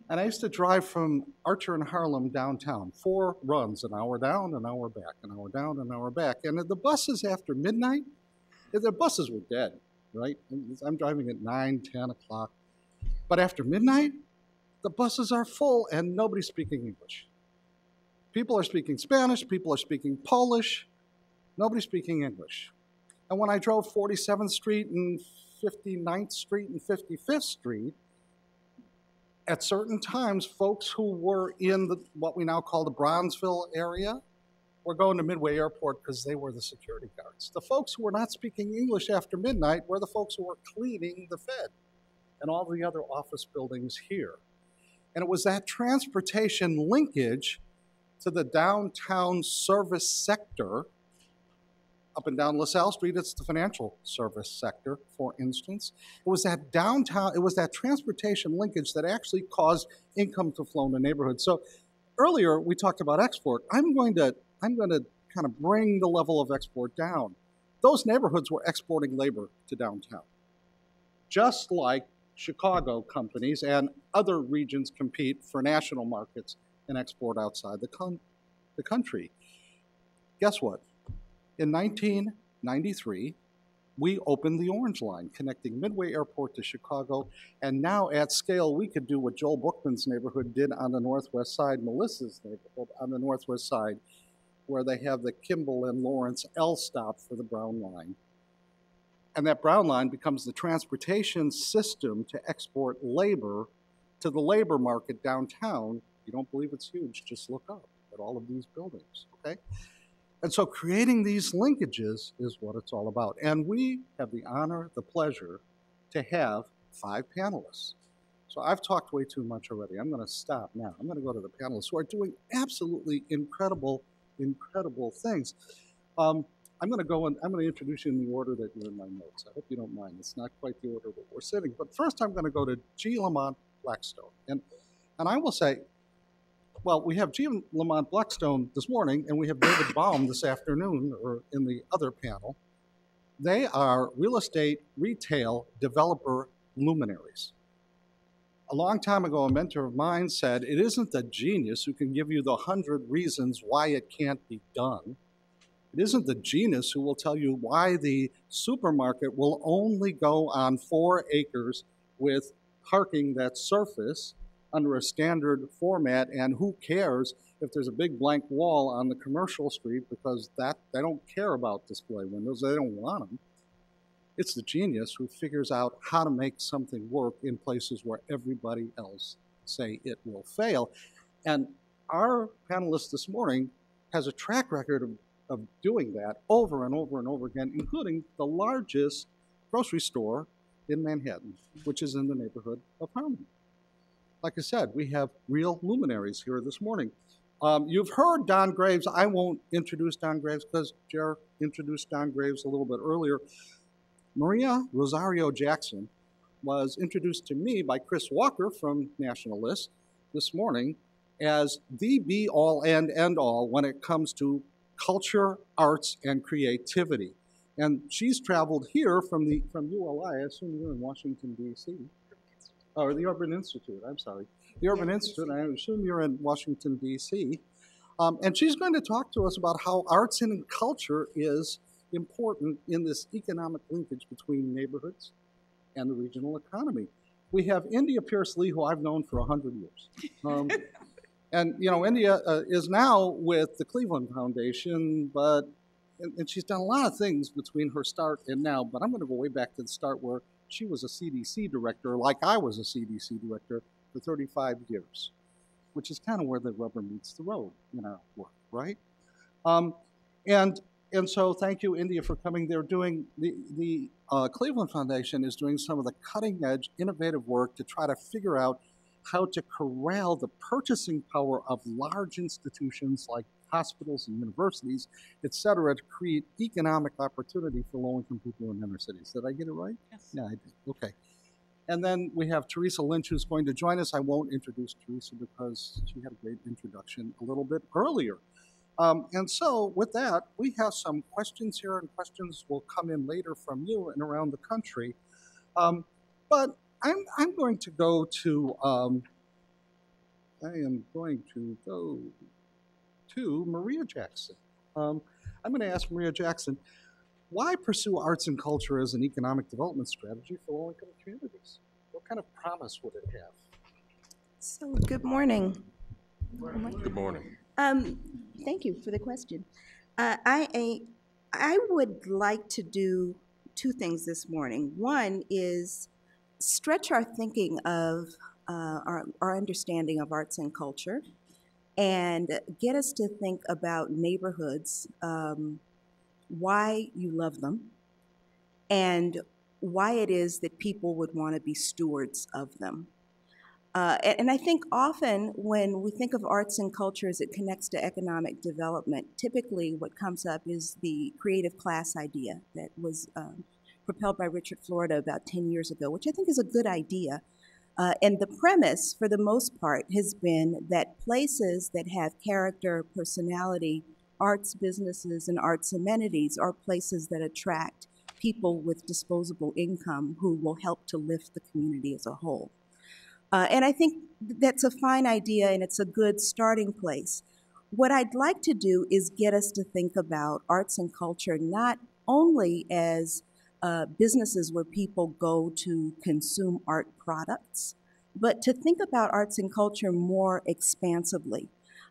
And I used to drive from Archer and Harlem downtown, 4 runs, an hour down, an hour back, an hour down, an hour back. And the buses after midnight, the buses were dead, right? I'm driving at 9, 10 o'clock. But after midnight, the buses are full and nobody's speaking English. People are speaking Spanish, people are speaking Polish, nobody's speaking English. And when I drove 47th Street and 59th Street and 55th Street, at certain times, folks who were in what we now call the Bronzeville area were going to Midway Airport because they were the security guards. The folks who were not speaking English after midnight were the folks who were cleaning the Fed and all the other office buildings here. And it was that transportation linkage to the downtown service sector. Up and down LaSalle Street, it's the financial service sector, for instance. It was that transportation linkage that actually caused income to flow in the neighborhood. So earlier we talked about export. I'm going to kind of bring the level of export down. Those neighborhoods were exporting labor to downtown. Just like Chicago companies and other regions compete for national markets and export outside the country. Guess what? In 1993, we opened the Orange Line, connecting Midway Airport to Chicago, and now at scale, we could do what Joel Bookman's neighborhood did on the northwest side, Melissa's neighborhood on the northwest side, where they have the Kimball and Lawrence L stop for the Brown Line. And that Brown Line becomes the transportation system to export labor to the labor market downtown. You don't believe it's huge, just look up at all of these buildings, okay? And so creating these linkages is what it's all about. And we have the honor, the pleasure to have 5 panelists. So I've talked way too much already. I'm going to stop now. I'm going to go to the panelists who are doing absolutely incredible things. I'm going to introduce you in the order that you're in my notes. I hope you don't mind. It's not quite the order that we're sitting. But first I'm going to go to G. Lamont Blackstone. And I will say, well, we have G. Lamont Blackstone this morning, and we have David Baum this afternoon, or in the other panel. They are real estate retail developer luminaries. A long time ago, a mentor of mine said, it isn't the genius who can give you the 100 reasons why it can't be done. It isn't the genius who will tell you why the supermarket will only go on 4 acres with parking that's surface under a standard format, and who cares if there's a big blank wall on the commercial street, because that they don't care about display windows, they don't want them. It's the genius who figures out how to make something work in places where everybody else say it will fail. And our panelist this morning has a track record of doing that over and over and over again, including the largest grocery store in Manhattan, which is in the neighborhood of Harlem. Like I said, we have real luminaries here this morning. You've heard Don Graves. I won't introduce Don Graves because Jer introduced Don Graves a little bit earlier. Maria Rosario Jackson was introduced to me by Chris Walker from National List this morning as the be-all and end-all when it comes to culture, arts, and creativity. And she's traveled here from ULI. I assume you're in Washington, D.C. Or the Urban Institute, I'm sorry. The Urban Institute, I assume you're in Washington, D.C. And she's going to talk to us about how arts and culture is important in this economic linkage between neighborhoods and the regional economy. We have India Pierce-Lee, who I've known for 100 years. And, you know, India is now with the Cleveland Foundation, and she's done a lot of things between her start and now, but I'm going to go way back to the start where she was a CDC director, like I was a CDC director for 35 years, which is kind of where the rubber meets the road in our work, right? Um, and and so thank you, India, for coming. They're doing the Cleveland Foundation is doing some of the cutting edge, innovative work to try to figure out how to corral the purchasing power of large institutions like hospitals and universities, et cetera, to create economic opportunity for low-income people in inner cities. Did I get it right? Yes. Yeah, I did. Okay. And then we have Teresa Lynch, who's going to join us. I won't introduce Teresa because she had a great introduction a little bit earlier. And so with that, we have some questions here, and questions will come in later from you and around the country. But I'm going to go to, I am going to go to Maria Jackson. I'm going to ask Maria Jackson, why pursue arts and culture as an economic development strategy for low-income communities? What kind of promise would it have? So, good morning. Good morning. Thank you for the question. I would like to do two things this morning. One is stretch our thinking of our understanding of arts and culture and get us to think about neighborhoods, why you love them, and why it is that people would want to be stewards of them. And I think often when we think of arts and culture as it connects to economic development, typically what comes up is the creative class idea that was propelled by Richard Florida about 10 years ago, which I think is a good idea. And the premise, for the most part, has been that places that have character, personality, arts businesses, and arts amenities are places that attract people with disposable income who will help to lift the community as a whole. And I think that's a fine idea, and it's a good starting place. What I'd like to do is get us to think about arts and culture not only as businesses where people go to consume art products, but to think about arts and culture more expansively,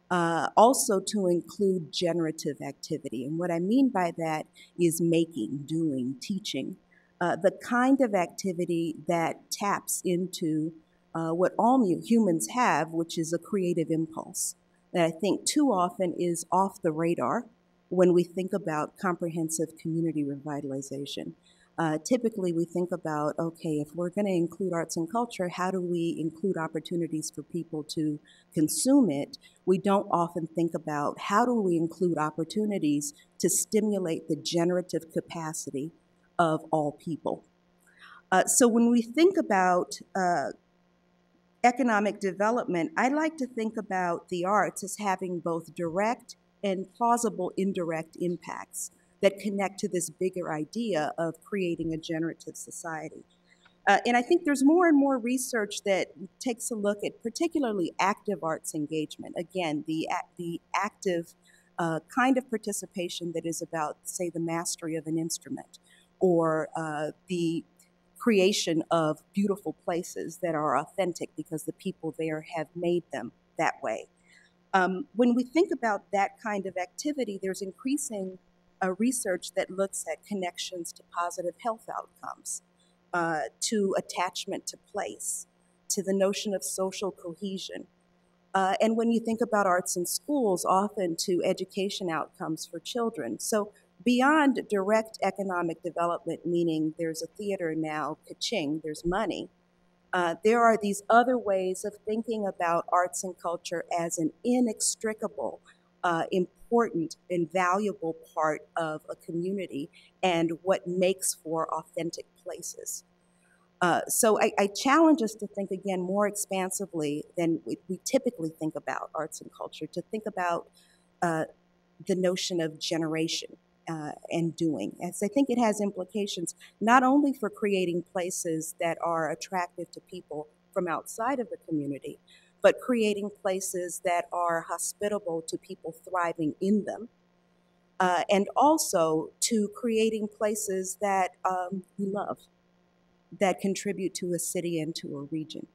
also to include generative activity. And what I mean by that is making, doing, teaching, the kind of activity that taps into what all humans have, which is a creative impulse that I think too often is off the radar when we think about comprehensive community revitalization. Typically, we think about, okay, if we're going to include arts and culture, how do we include opportunities for people to consume it? We don't often think about how do we include opportunities to stimulate the generative capacity of all people. So when we think about economic development, I like to think about the arts as having both direct and plausible indirect impacts that connect to this bigger idea of creating a generative society. And I think there's more and more research that takes a look at particularly active arts engagement. Again, the active kind of participation that is about, say, the mastery of an instrument or the creation of beautiful places that are authentic because the people there have made them that way. When we think about that kind of activity, there's increasing research that looks at connections to positive health outcomes, to attachment to place, to the notion of social cohesion. And when you think about arts in schools, often to education outcomes for children. So beyond direct economic development, meaning there's a theater now, ka-ching, there's money, there are these other ways of thinking about arts and culture as an inextricable, important and valuable part of a community and what makes for authentic places. So I challenge us to think again more expansively than we typically think about arts and culture, to think about the notion of generation and doing, as I think it has implications not only for creating places that are attractive to people from outside of the community, but creating places that are hospitable to people thriving in them, and also to creating places that we love, that contribute to a city and to a region.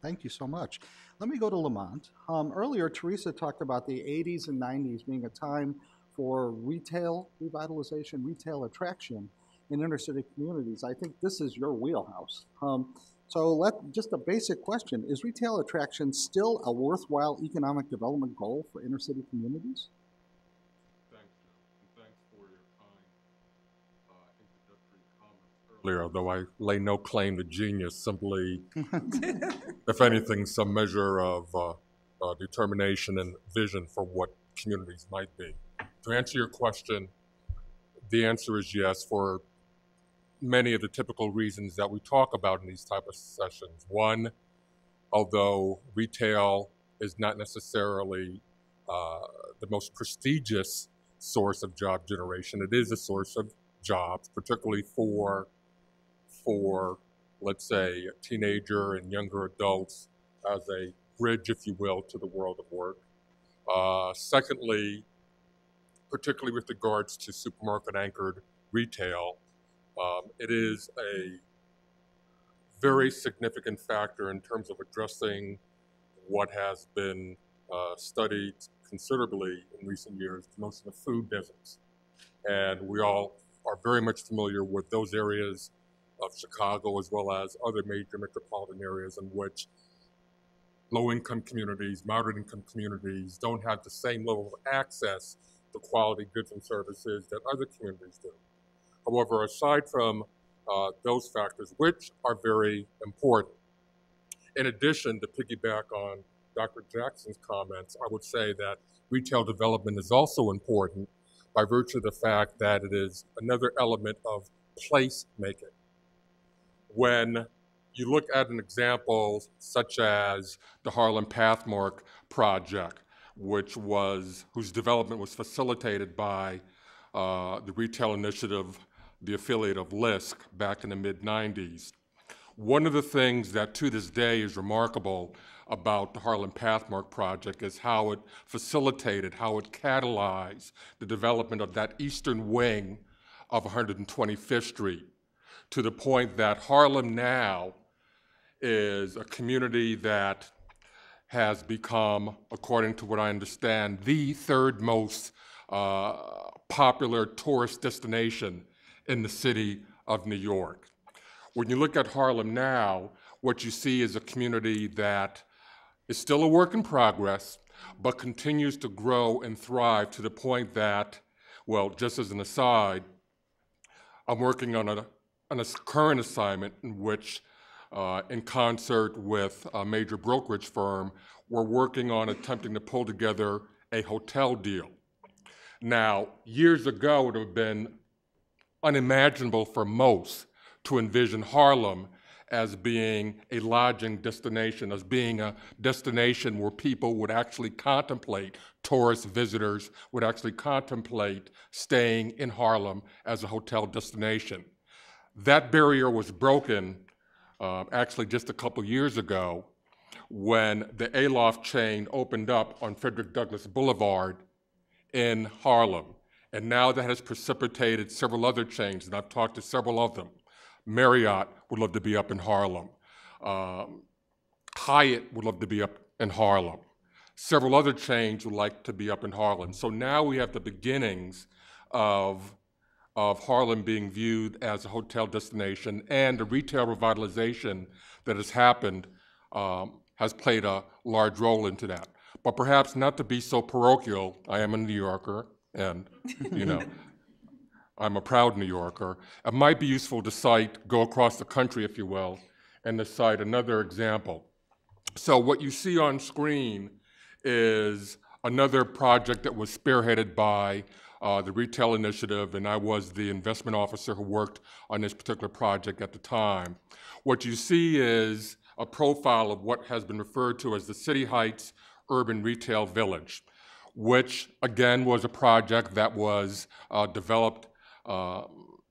Thank you so much. Let me go to Lamont. Earlier, Teresa talked about the 80s and 90s being a time for retail revitalization, retail attraction. in inner city communities. I think this is your wheelhouse. Just a basic question, is retail attraction still a worthwhile economic development goal for inner city communities? Thanks, Joe. And thanks for your kind introductory comments earlier, although I lay no claim to genius, simply, if anything, some measure of determination and vision for what communities might be. To answer your question, the answer is yes, for many of the typical reasons that we talk about in these type of sessions. One, although retail is not necessarily the most prestigious source of job generation, it is a source of jobs, particularly for let's say, a teenager and younger adults as a bridge, if you will, to the world of work. Secondly, particularly with regards to supermarket-anchored retail, it is a very significant factor in terms of addressing what has been studied considerably in recent years, the notion of food deserts. And we all are very much familiar with those areas of Chicago as well as other major metropolitan areas in which low-income communities, moderate-income communities don't have the same level of access to quality goods and services that other communities do. However, aside from those factors, which are very important, in addition, to piggyback on Dr. Jackson's comments, I would say that retail development is also important by virtue of the fact that it is another element of place making. When you look at an example such as the Harlem Pathmark project, whose development was facilitated by the retail initiative, the affiliate of LISC, back in the mid-90s. One of the things that to this day is remarkable about the Harlem Pathmark project is how it facilitated, how it catalyzed the development of that eastern wing of 125th Street, to the point that Harlem now is a community that has become, according to what I understand, the third most popular tourist destination in the city of New York. When you look at Harlem now, what you see is a community that is still a work in progress, but continues to grow and thrive to the point that, well, just as an aside, I'm working on a current assignment in which, in concert with a major brokerage firm, we're working on attempting to pull together a hotel deal. Now, years ago, it would have been unimaginable for most to envision Harlem as being a lodging destination, as being a destination where people would actually contemplate, tourist visitors would actually contemplate staying in Harlem as a hotel destination. That barrier was broken actually just a couple years ago when the Aloft chain opened up on Frederick Douglass Boulevard in Harlem. And now that has precipitated several other chains, and I've talked to several of them. Marriott would love to be up in Harlem. Hyatt would love to be up in Harlem. Several other chains would like to be up in Harlem. So now we have the beginnings of Harlem being viewed as a hotel destination, and the retail revitalization that has happened has played a large role into that. But perhaps not to be so parochial, I am a New Yorker, and you know, I'm a proud New Yorker. It might be useful to go across the country, if you will, and to cite another example. So what you see on screen is another project that was spearheaded by the Retail Initiative, and I was the investment officer who worked on this particular project at the time. What you see is a profile of what has been referred to as the City Heights Urban Retail Village, which again was a project that was developed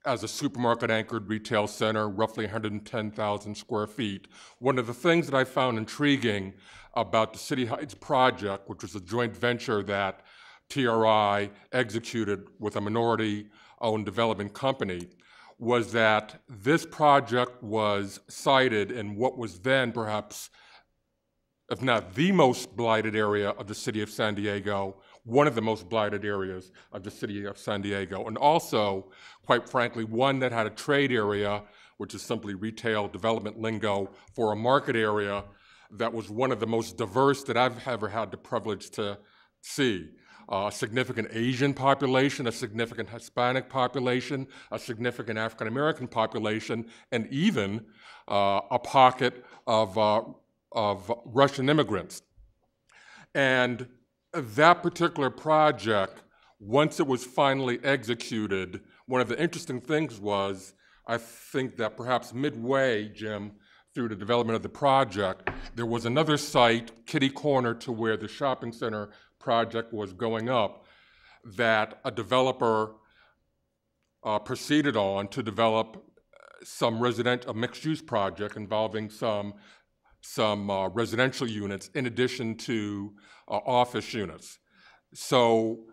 as a supermarket-anchored retail center, roughly 110,000 square feet. One of the things that I found intriguing about the City Heights project, which was a joint venture that TRI executed with a minority-owned development company, was that this project was cited in what was then perhaps if not the most blighted area of the city of San Diego, one of the most blighted areas of the city of San Diego, and also, quite frankly, one that had a trade area, which is simply retail development lingo, for a market area that was one of the most diverse that I've ever had the privilege to see. A significant Asian population, a significant Hispanic population, a significant African American population, and even a pocket of Russian immigrants. And that particular project, once it was finally executed, one of the interesting things was, I think that perhaps midway, Jim, through the development of the project, there was another site, kitty corner to where the shopping center project was going up, that a developer proceeded on to develop a mixed-use project involving some residential units in addition to office units. So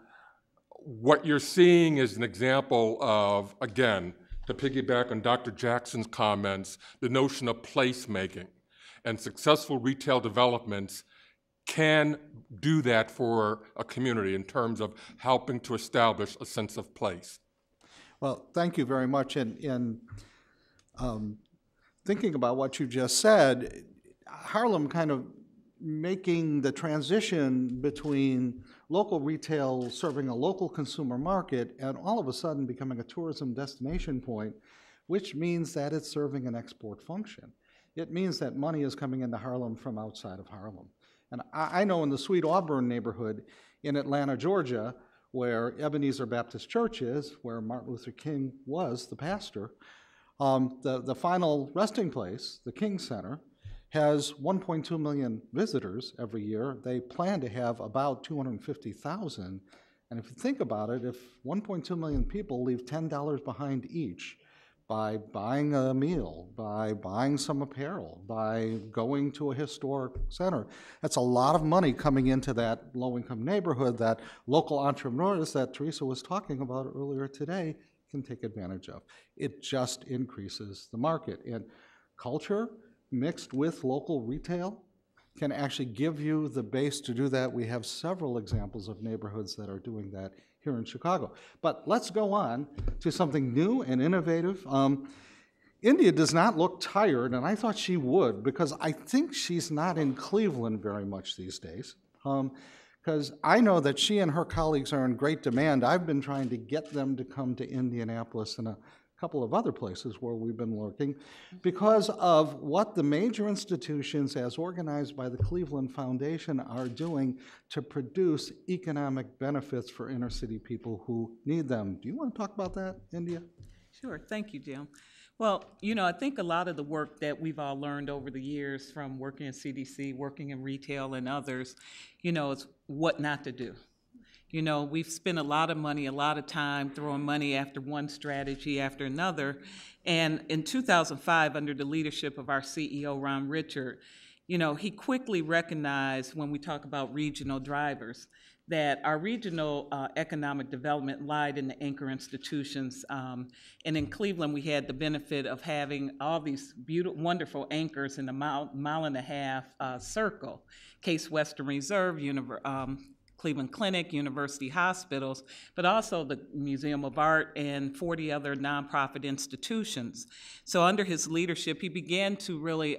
what you're seeing is an example of, again, to piggyback on Dr. Jackson's comments, the notion of placemaking. And successful retail developments can do that for a community in terms of helping to establish a sense of place. Well, thank you very much. In thinking about what you just said, Harlem kind of making the transition between local retail serving a local consumer market and all of a sudden becoming a tourism destination point, which means that it's serving an export function. It means that money is coming into Harlem from outside of Harlem. And I know in the Sweet Auburn neighborhood in Atlanta, Georgia, where Ebenezer Baptist Church is, where Martin Luther King was the pastor, the final resting place, the King Center, has 1.2 million visitors every year. They plan to have about 250,000. And if you think about it, if 1.2 million people leave $10 behind each by buying a meal, by buying some apparel, by going to a historic center, that's a lot of money coming into that low-income neighborhood that local entrepreneurs that Teresa was talking about earlier today can take advantage of. It just increases the market. And culture mixed with local retail can actually give you the base to do that. We have several examples of neighborhoods that are doing that here in Chicago. But let's go on to something new and innovative. India does not look tired, and I thought she would, because I think she's not in Cleveland very much these days. Because I know that she and her colleagues are in great demand. I've been trying to get them to come to Indianapolis and a couple of other places where we've been lurking because of what the major institutions as organized by the Cleveland Foundation are doing to produce economic benefits for inner city people who need them. Do you want to talk about that, India? Sure, thank you, Jim. Well, you know, I think a lot of the work that we've all learned over the years from working in CDC, working in retail and others, you know, is what not to do. You know, we've spent a lot of money, a lot of time throwing money after one strategy after another. And in 2005, under the leadership of our CEO, Ron Richard, you know, he quickly recognized when we talk about regional drivers that our regional economic development lied in the anchor institutions. And in Cleveland, we had the benefit of having all these beautiful, wonderful anchors in a mile and a half circle. Case Western Reserve, Cleveland Clinic, University Hospitals, but also the Museum of Art and 40 other nonprofit institutions. So under his leadership, he began to really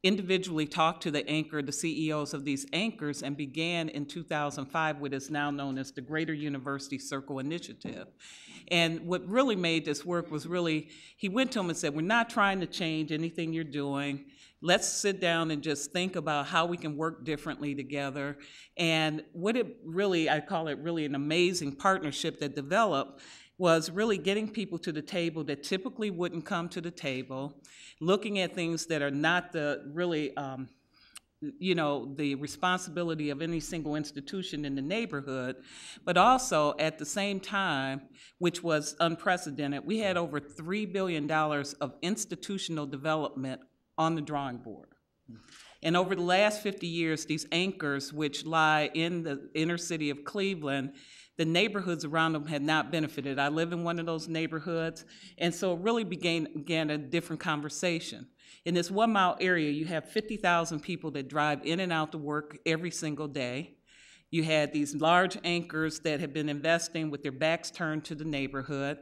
individually talk to the CEOs of these anchors, and began in 2005 what is now known as the Greater University Circle Initiative. And what really made this work was really, he went to them and said, we're not trying to change anything you're doing. Let's sit down and just think about how we can work differently together. And what it really, I call it really an amazing partnership that developed, was really getting people to the table that typically wouldn't come to the table, looking at things that are not the really, you know, the responsibility of any single institution in the neighborhood, but also at the same time, which was unprecedented, we had over $3 billion of institutional development on the drawing board. And over the last 50 years, these anchors, which lie in the inner city of Cleveland, the neighborhoods around them had not benefited. I live in one of those neighborhoods, and so it really began a different conversation. In this 1 mile area, you have 50,000 people that drive in and out to work every single day. You had these large anchors that had been investing with their backs turned to the neighborhood.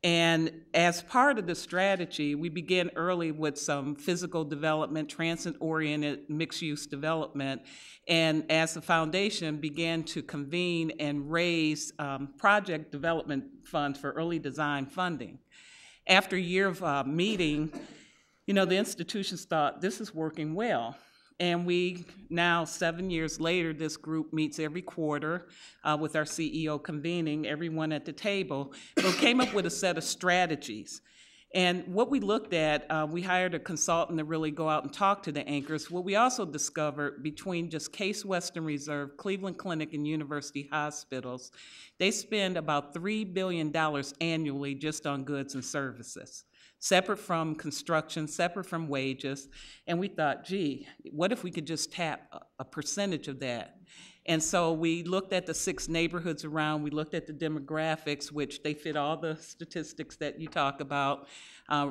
And as part of the strategy, we began early with some physical development, transit-oriented mixed-use development, and as the foundation began to convene and raise project development funds for early design funding. After a year of meeting, the institutions thought this is working well. And we now, 7 years later, this group meets every quarter with our CEO convening, everyone at the table, but came up with a set of strategies. And what we looked at, we hired a consultant to really go out and talk to the anchors. What we also discovered between just Case Western Reserve, Cleveland Clinic, and University Hospitals, they spend about $3 billion annually just on goods and services, separate from construction, separate from wages. And we thought, gee, what if we could just tap a percentage of that? And so we looked at the 6 neighborhoods around, we looked at the demographics, which they fit all the statistics that you talk about.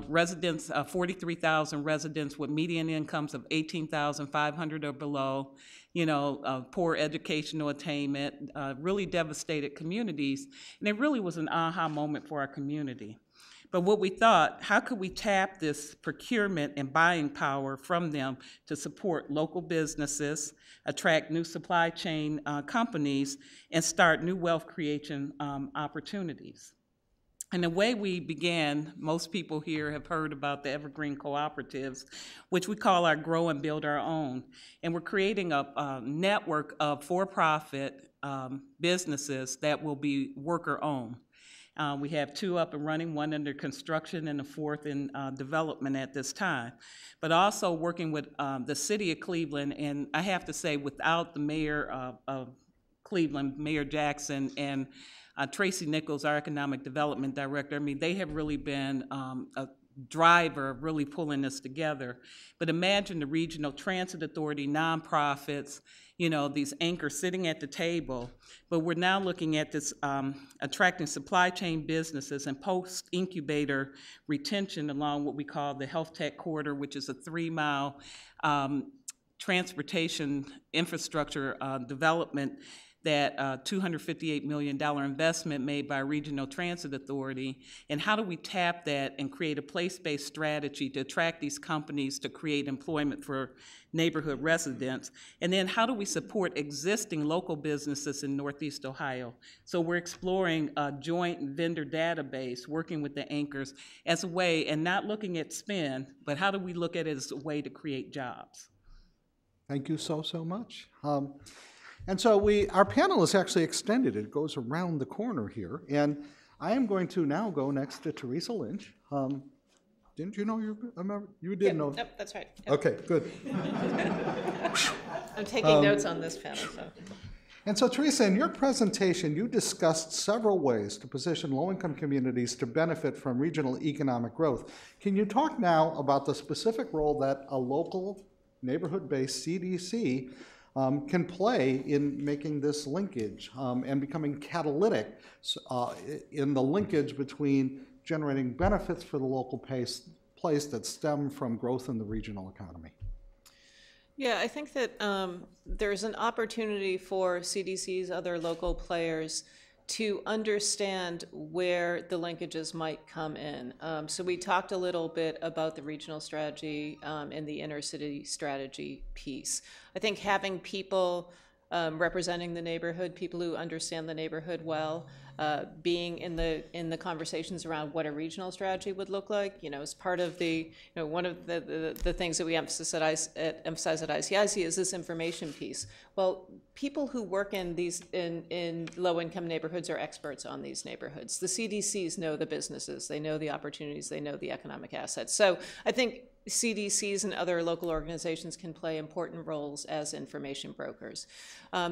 Residents, 43,000 residents with median incomes of $18,500 or below, poor educational attainment, really devastated communities. And it really was an aha moment for our community. But what we thought, how could we tap this procurement and buying power from them to support local businesses, attract new supply chain companies, and start new wealth creation opportunities? And the way we began, most people here have heard about the Evergreen Cooperatives, which we call our Grow and Build Our Own. And we're creating a network of for-profit businesses that will be worker-owned. We have 2 up and running, 1 under construction and a 4th in development at this time. But also working with the city of Cleveland, and I have to say without the mayor of Cleveland, Mayor Jackson, and Tracy Nichols, our economic development director, they have really been a driver of really pulling this together. But imagine the Regional Transit Authority, nonprofits, these anchors sitting at the table, but we're now looking at this attracting supply chain businesses and post-incubator retention along what we call the Health Tech Corridor, which is a 3-mile transportation infrastructure development that $258 million investment made by Regional Transit Authority, and how do we tap that and create a place-based strategy to attract these companies to create employment for neighborhood residents, and then how do we support existing local businesses in Northeast Ohio? So we're exploring a joint vendor database, working with the anchors as a way, and not looking at spend, but how do we look at it as a way to create jobs? Thank you so much. And so our panel is actually extended. It goes around the corner here. And I am going to now go next to Teresa Lynch. Didn't you know you did know? Yep, that's right. Yep. Okay, good. I'm taking notes on this panel. So. And so, Teresa, in your presentation, you discussed several ways to position low-income communities to benefit from regional economic growth. Can you talk now about the specific role that a local, neighborhood-based CDC can play in making this linkage and becoming catalytic in the linkage between generating benefits for the local place that stem from growth in the regional economy? Yeah, I think that there's an opportunity for CDCs, other local players, to understand where the linkages might come in. So we talked a little bit about the regional strategy and the inner city strategy piece. I think having people representing the neighborhood, people who understand the neighborhood well, being in the conversations around what a regional strategy would look like, as part of the, one of the things that we emphasize at ICIC is this information piece. Well, people who work in low-income neighborhoods are experts on these neighborhoods. The CDCs know the businesses, they know the opportunities, they know the economic assets. So I think CDCs and other local organizations can play important roles as information brokers.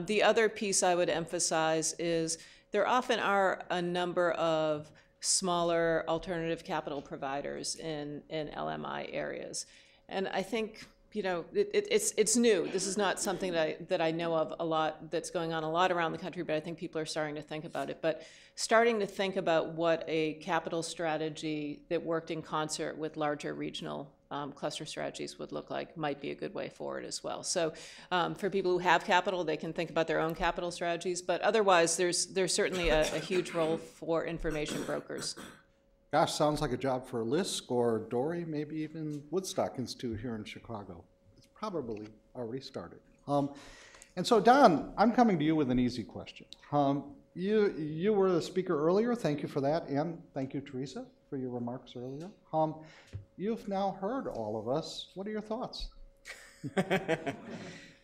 The other piece I would emphasize is there often are a number of smaller alternative capital providers in LMI areas. And I think you know, it's new. This is not something that I know of a lot, that's going on a lot around the country, but I think people are starting to think about it. But starting to think about what a capital strategy that worked in concert with larger regional cluster strategies would look like might be a good way forward as well. So for people who have capital, they can think about their own capital strategies, but otherwise there's certainly a huge role for information brokers. Gosh, sounds like a job for LISC or Dory, maybe even Woodstock Institute here in Chicago. It's probably already started. And so Don, I'm coming to you with an easy question. You were the speaker earlier, thank you for that, and thank you, Teresa, for your remarks earlier. You've now heard all of us. What are your thoughts?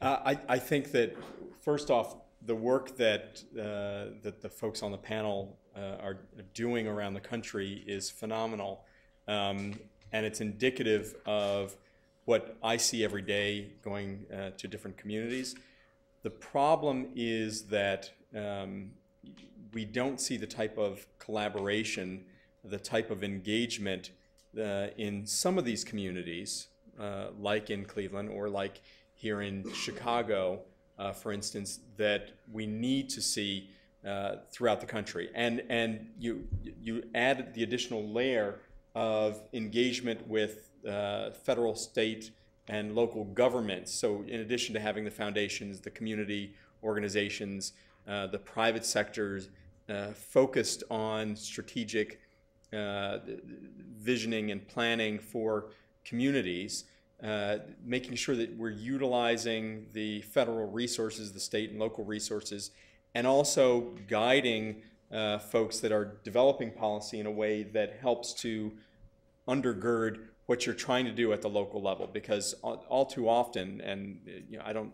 I think that, first off, the work that the folks on the panel are doing around the country is phenomenal, and it's indicative of what I see every day going to different communities. The problem is that we don't see the type of collaboration, the type of engagement in some of these communities, like in Cleveland or like here in Chicago, for instance, that we need to see throughout the country. And you add the additional layer of engagement with federal, state, and local governments. So in addition to having the foundations, the community organizations, the private sectors focused on strategic visioning and planning for communities, making sure that we're utilizing the federal resources, the state and local resources, and also guiding folks that are developing policy in a way that helps to undergird what you're trying to do at the local level. Because all too often, and you know,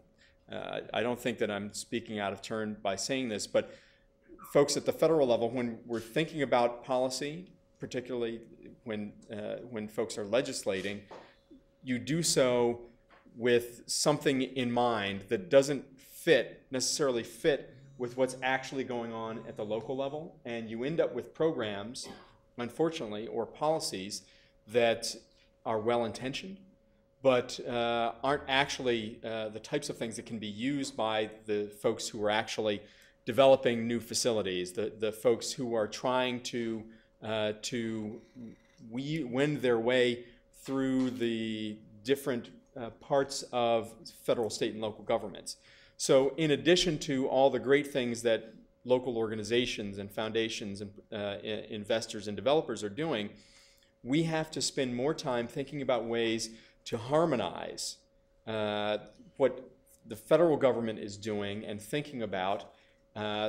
I don't think that I'm speaking out of turn by saying this, but folks at the federal level, when we're thinking about policy, particularly when folks are legislating, you do so with something in mind that doesn't necessarily fit with what's actually going on at the local level, and you end up with programs, unfortunately, or policies that are well-intentioned, but aren't actually the types of things that can be used by the folks who are actually developing new facilities, the folks who are trying to win their way through the different parts of federal, state, and local governments. So in addition to all the great things that local organizations and foundations and investors and developers are doing, we have to spend more time thinking about ways to harmonize what the federal government is doing and thinking about,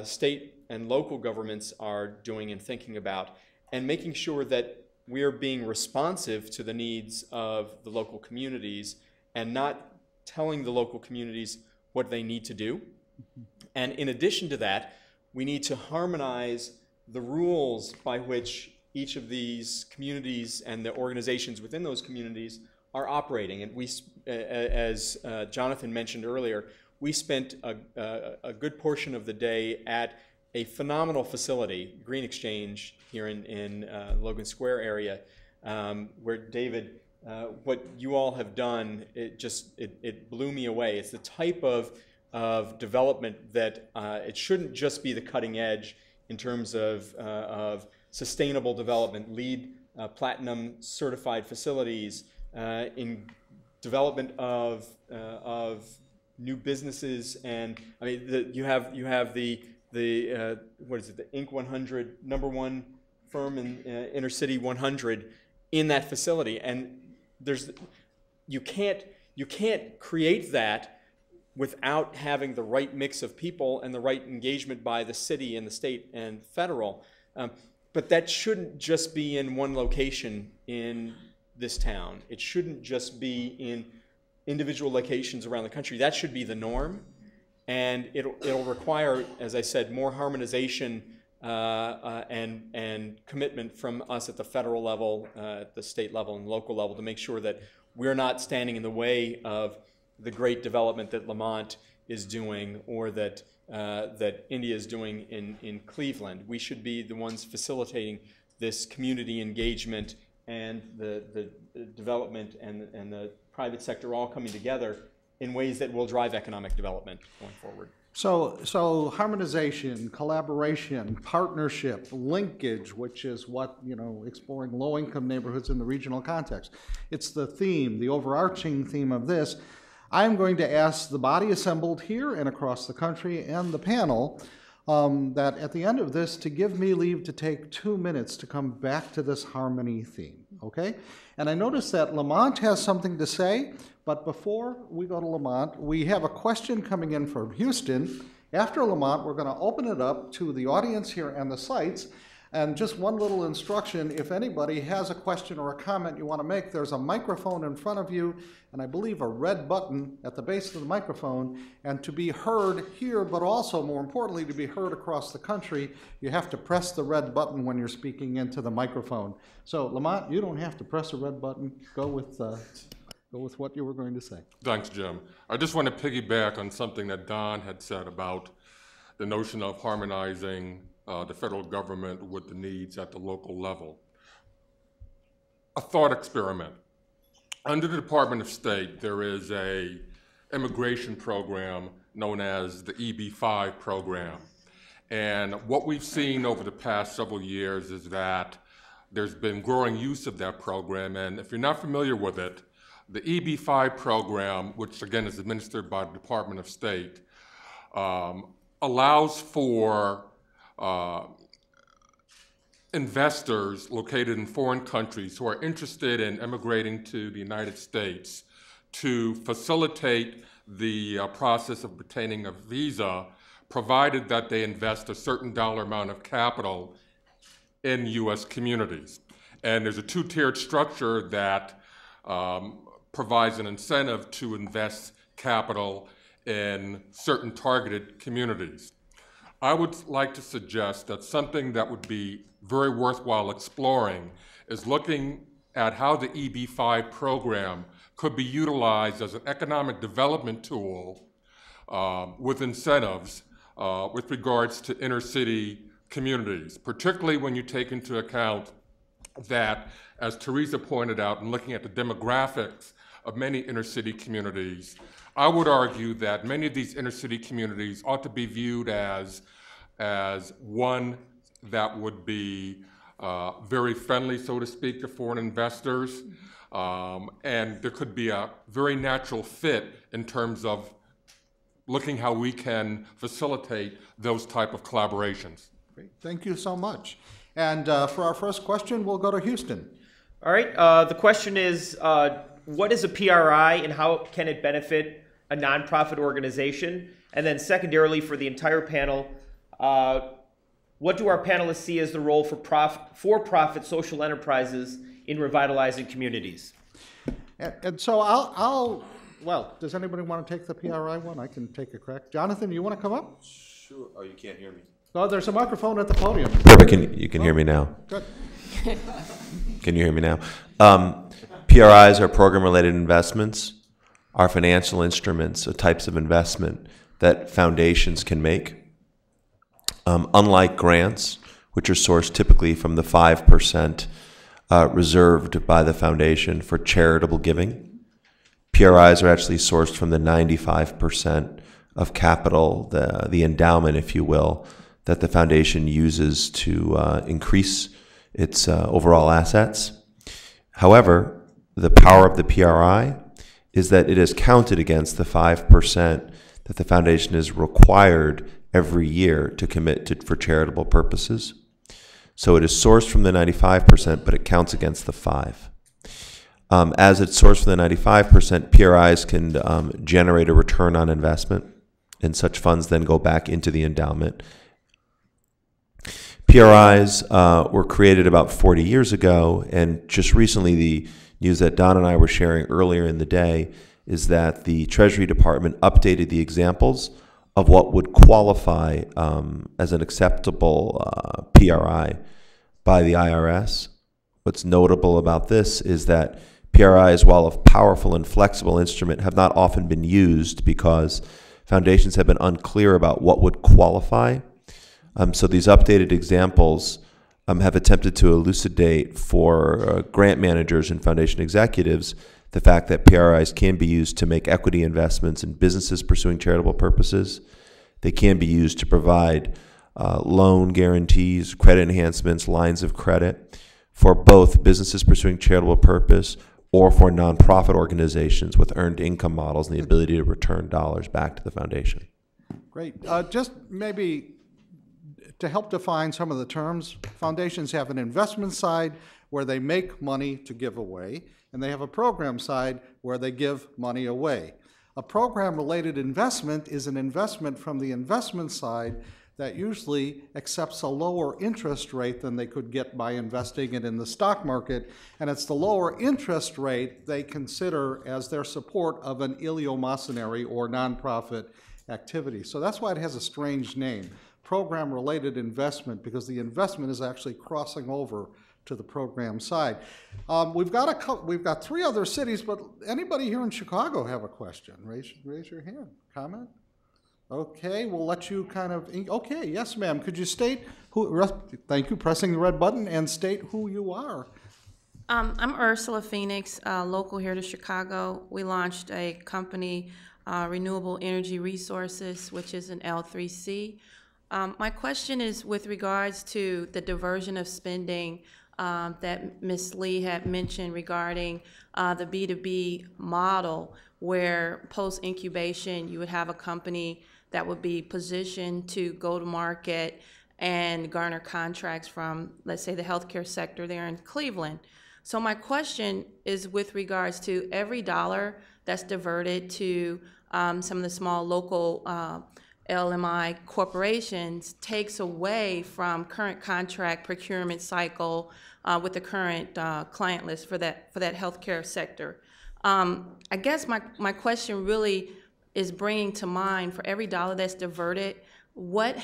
state and local governments are doing and thinking about, and making sure that we are being responsive to the needs of the local communities and not telling the local communities what they need to do. And in addition to that, we need to harmonize the rules by which each of these communities and the organizations within those communities are operating. And we, as Jonathan mentioned earlier, we spent a good portion of the day at a phenomenal facility, Green Exchange, here in Logan Square area, where David, what you all have done, it blew me away. It's the type of development that it shouldn't just be the cutting edge in terms of sustainable development, LEED Platinum certified facilities, in development of new businesses, and I mean you have the what is it, the Inc. 100 #1 firm in Intercity 100 in that facility, and you can't create that without having the right mix of people and the right engagement by the city and the state and federal. But that shouldn't just be in one location in this town. It shouldn't just be in individual locations around the country. That should be the norm. And it'll require, as I said, more harmonization and commitment from us at the federal level, at the state level and local level, to make sure that we're not standing in the way of the great development that Lamont is doing, or that India is doing in Cleveland. We should be the ones facilitating this community engagement and the development and the private sector all coming together in ways that will drive economic development going forward. So harmonization, collaboration, partnership, linkage, which is what, exploring low-income neighborhoods in the regional context. It's the theme, the overarching theme of this. I'm going to ask the body assembled here and across the country and the panel that at the end of this to give me leave to take 2 minutes to come back to this harmony theme, okay? And I noticed that Lamont has something to say, but before we go to Lamont, we have a question coming in from Houston. After Lamont, we're going to open it up to the audience here and the sites. And just one little instruction, if anybody has a question or a comment you want to make, there's a microphone in front of you, and I believe a red button at the base of the microphone. And to be heard here, but also more importantly, to be heard across the country, you have to press the red button when you're speaking into the microphone. So Lamont, you don't have to press a red button. Go with what you were going to say. Thanks, Jim. I just want to piggyback on something that Don had said about the notion of harmonizing the federal government with the needs at the local level. A thought experiment. Under the Department of State, there is an immigration program known as the EB-5 program. And what we've seen over the past several years is that there's been growing use of that program. And if you're not familiar with it, the EB-5 program, which again is administered by the Department of State, allows for investors located in foreign countries who are interested in immigrating to the United States to facilitate the process of obtaining a visa, provided that they invest a certain dollar amount of capital in U.S. communities. And there's a two-tiered structure that provides an incentive to invest capital in certain targeted communities. I would like to suggest that something that would be very worthwhile exploring is looking at how the EB-5 program could be utilized as an economic development tool with incentives with regards to inner city communities, particularly when you take into account that, as Teresa pointed out, in looking at the demographics of many inner city communities, I would argue that many of these inner city communities ought to be viewed as one that would be very friendly, so to speak, to foreign investors. And there could be a very natural fit in terms of looking how we can facilitate those type of collaborations. Great. Thank you so much. And for our first question, we'll go to Houston. All right. The question is, what is a PRI and how can it benefit a nonprofit organization? And then secondarily, for the entire panel, what do our panelists see as the role for for-profit social enterprises in revitalizing communities? And so well, does anybody want to take the PRI one? I can take a crack. Jonathan, you want to come up? Sure. Oh, you can't hear me. Oh, there's a microphone at the podium. Perfect. You can hear me now. Good. Can you hear me now? PRIs are program-related investments, are financial instruments, types of investment that foundations can make. Unlike grants, which are sourced typically from the 5% reserved by the foundation for charitable giving, PRIs are actually sourced from the 95% of capital, the endowment, if you will, that the foundation uses to increase its overall assets. However, the power of the PRI is that it is counted against the 5% that the foundation is required every year to commit to for charitable purposes. So it is sourced from the 95%, but it counts against the 5%. As it's sourced from the 95%, PRIs can generate a return on investment, and such funds then go back into the endowment. PRIs were created about 40 years ago, and just recently the news that Don and I were sharing earlier in the day is that the Treasury Department updated the examples of what would qualify as an acceptable PRI by the IRS. What's notable about this is that PRIs, while a powerful and flexible instrument, have not often been used because foundations have been unclear about what would qualify. So these updated examples have attempted to elucidate for grant managers and foundation executives the fact that PRIs can be used to make equity investments in businesses pursuing charitable purposes. They can be used to provide loan guarantees, credit enhancements, lines of credit for both businesses pursuing charitable purpose or for nonprofit organizations with earned income models and the ability to return dollars back to the foundation. Great. Just maybe to help define some of the terms, foundations have an investment side where they make money to give away, and they have a program side where they give money away. A program-related investment is an investment from the investment side that usually accepts a lower interest rate than they could get by investing it in the stock market, and it's the lower interest rate they consider as their support of an eleemosynary or nonprofit activity. So that's why it has a strange name, program-related investment, because the investment is actually crossing over to the program side. We've got 3 other cities, but anybody here in Chicago have a question? Raise your hand. Comment? Okay, we'll let you kind of. Okay, yes, ma'am. Could you state who? Thank you. Pressing the red button and state who you are. I'm Ursula Phoenix, local here to Chicago. We launched a company, Renewable Energy Resources, which is an L3C. My question is with regards to the diversion of spending that Ms. Lee had mentioned regarding the B2B model, where post-incubation you would have a company that would be positioned to go to market and garner contracts from, let's say, the healthcare sector there in Cleveland. So my question is with regards to every dollar that's diverted to some of the small local LMI corporations takes away from current contract procurement cycle with the current client list for that healthcare sector. I guess my question really is bringing to mind, for every dollar that's diverted, what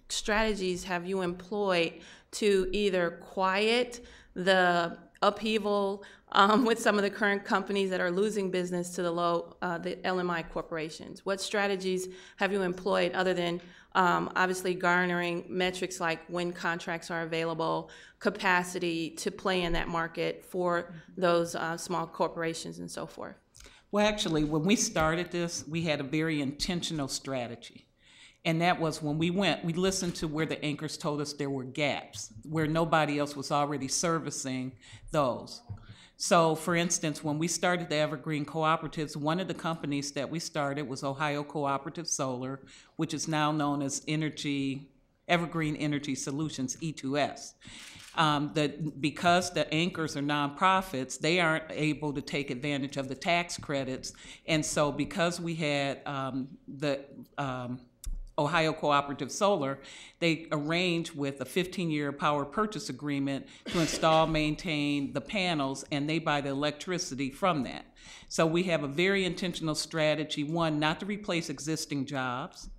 strategies have you employed to either quiet the upheaval with some of the current companies that are losing business to the LMI corporations? What strategies have you employed other than obviously garnering metrics like when contracts are available, capacity to play in that market for those small corporations and so forth? Well, actually, when we started this, we had a very intentional strategy. And that was when we listened to where the anchors told us there were gaps, where nobody else was already servicing those. So, for instance, when we started the Evergreen Cooperatives, one of the companies that we started was Ohio Cooperative Solar, which is now known as Evergreen Energy Solutions, E2S. Because the anchors are nonprofits, they aren't able to take advantage of the tax credits. And so because we had Ohio Cooperative Solar, they arranged with a 15-year power purchase agreement to install, maintain the panels, and they buy the electricity from that. So we have a very intentional strategy, 1, not to replace existing jobs,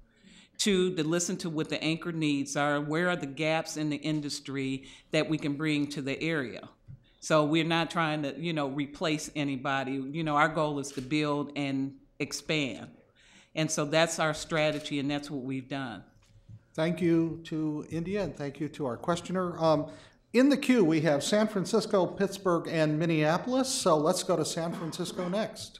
2, to listen to what the anchor needs are, where are the gaps in the industry that we can bring to the area. So we're not trying to, replace anybody. Our goal is to build and expand. And so that's our strategy, and that's what we've done. Thank you to India, and thank you to our questioner. In the queue, we have San Francisco, Pittsburgh, and Minneapolis. So let's go to San Francisco next.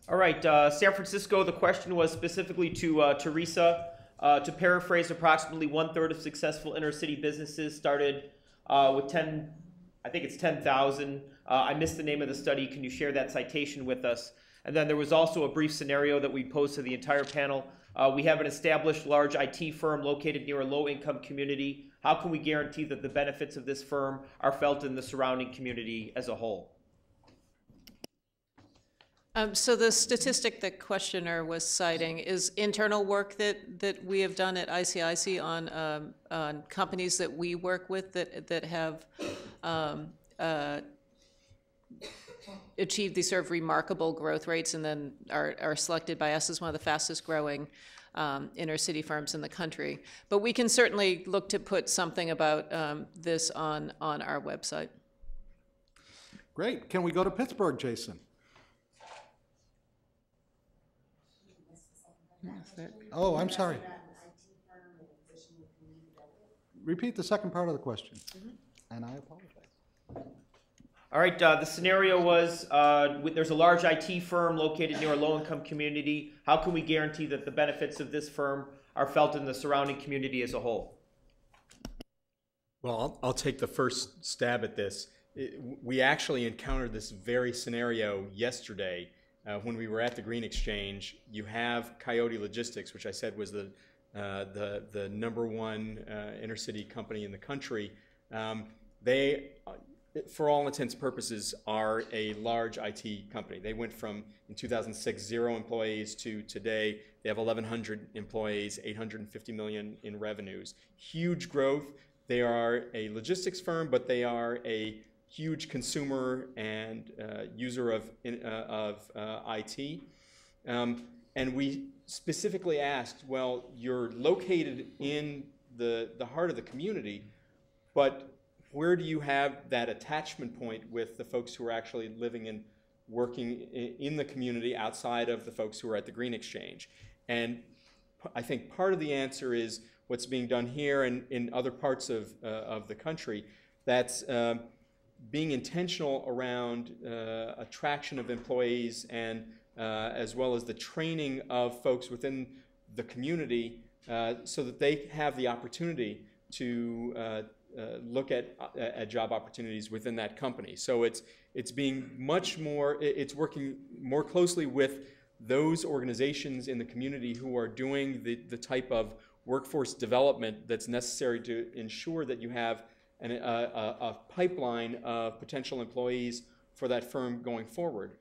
All right, San Francisco, the question was specifically to Teresa. To paraphrase, approximately 1/3 of successful inner-city businesses started with 10,000. I missed the name of the study. Can you share that citation with us? And then there was also a brief scenario that we posed to the entire panel. We have an established large IT firm located near a low-income community. How can we guarantee that the benefits of this firm are felt in the surrounding community as a whole? So the statistic the questioner was citing is internal work that we have done at ICIC on companies that we work with that have achieved these sort of remarkable growth rates and then are selected by us as one of the fastest growing inner city firms in the country. But we can certainly look to put something about this on our website. Great. Can we go to Pittsburgh, Jason? Oh, I'm sorry. Repeat the second part of the question. and I apologize. All right, the scenario was there's a large IT firm located near a low-income community. How can we guarantee that the benefits of this firm are felt in the surrounding community as a whole? Well, I'll take the first stab at this. We actually encountered this very scenario yesterday when we were at the Green Exchange. You have Coyote Logistics, which I said was the #1 intercity company in the country. They, for all intents and purposes, are a large IT company. They went from, in 2006, 0 employees to today, they have 1,100 employees, $850 million in revenues. Huge growth. They are a logistics firm, but they are a huge consumer and user of IT. And we specifically asked, well, you're located in the heart of the community, but where do you have that attachment point with the folks who are actually living and working in the community outside of the folks who are at the Green Exchange? And I think part of the answer is what's being done here and in other parts of the country. That's being intentional around attraction of employees and as well as the training of folks within the community so that they have the opportunity to look at job opportunities within that company. So it's being much more, it's working more closely with those organizations in the community who are doing the type of workforce development that's necessary to ensure that you have a pipeline of potential employees for that firm going forward.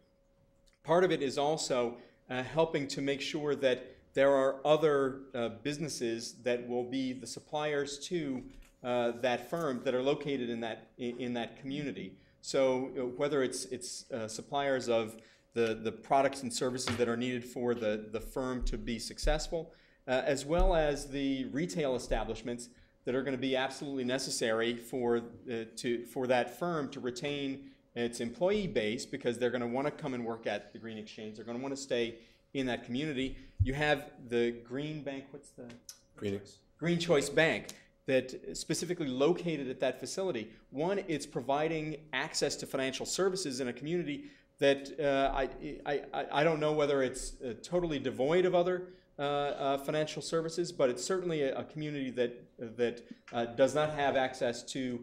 Part of it is also helping to make sure that there are other businesses that will be the suppliers to that firm that are located in that community. So whether it's suppliers of the products and services that are needed for the firm to be successful, as well as the retail establishments that are going to be absolutely necessary for that firm to retain its employee base, because they're going to want to come and work at the Green Exchange. They're going to want to stay in that community. You have the Green Bank, what's the? Green Choice Bank, that specifically located at that facility. One, it's providing access to financial services in a community that I don't know whether it's totally devoid of other financial services, but it's certainly a community that does not have access to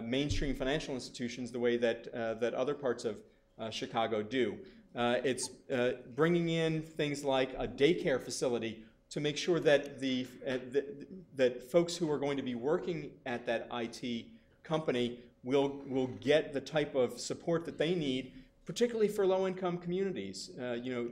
mainstream financial institutions the way that other parts of Chicago do. It's bringing in things like a daycare facility to make sure that that folks who are going to be working at that IT company will get the type of support that they need, particularly for low-income communities.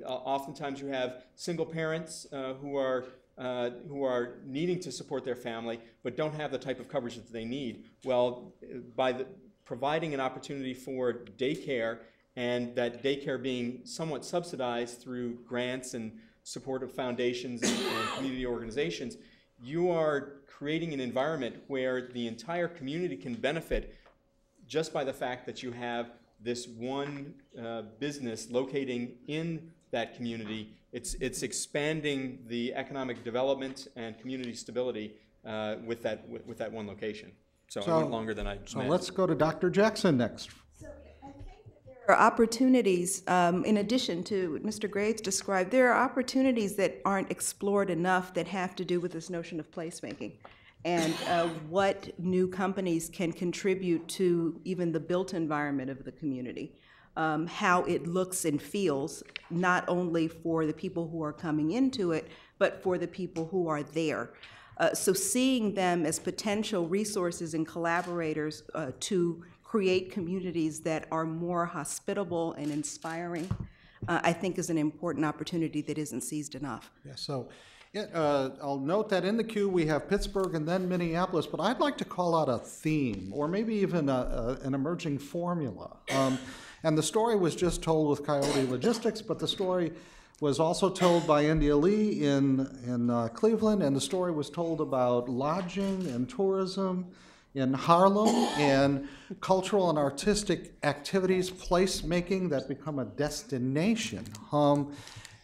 Oftentimes you have single parents who are needing to support their family but don't have the type of coverage that they need. Well, by providing an opportunity for daycare, and that daycare being somewhat subsidized through grants and support of foundations and community organizations, you are creating an environment where the entire community can benefit just by the fact that you have this one business locating in that community. It's expanding the economic development and community stability with that one location. So I went longer than I meant. So let's go to Dr. Jackson next. There are opportunities, in addition to what Mr. Graves described, there are opportunities that aren't explored enough that have to do with this notion of placemaking and what new companies can contribute to even the built environment of the community, how it looks and feels, not only for the people who are coming into it, but for the people who are there. So seeing them as potential resources and collaborators to create communities that are more hospitable and inspiring, I think is an important opportunity that isn't seized enough. Yeah, so I'll note that in the queue we have Pittsburgh and then Minneapolis, but I'd like to call out a theme or maybe even an emerging formula. And the story was just told with Coyote Logistics, but the story was also told by India Lee in Cleveland, and the story was told about lodging and tourism in Harlem and cultural and artistic activities, placemaking that become a destination.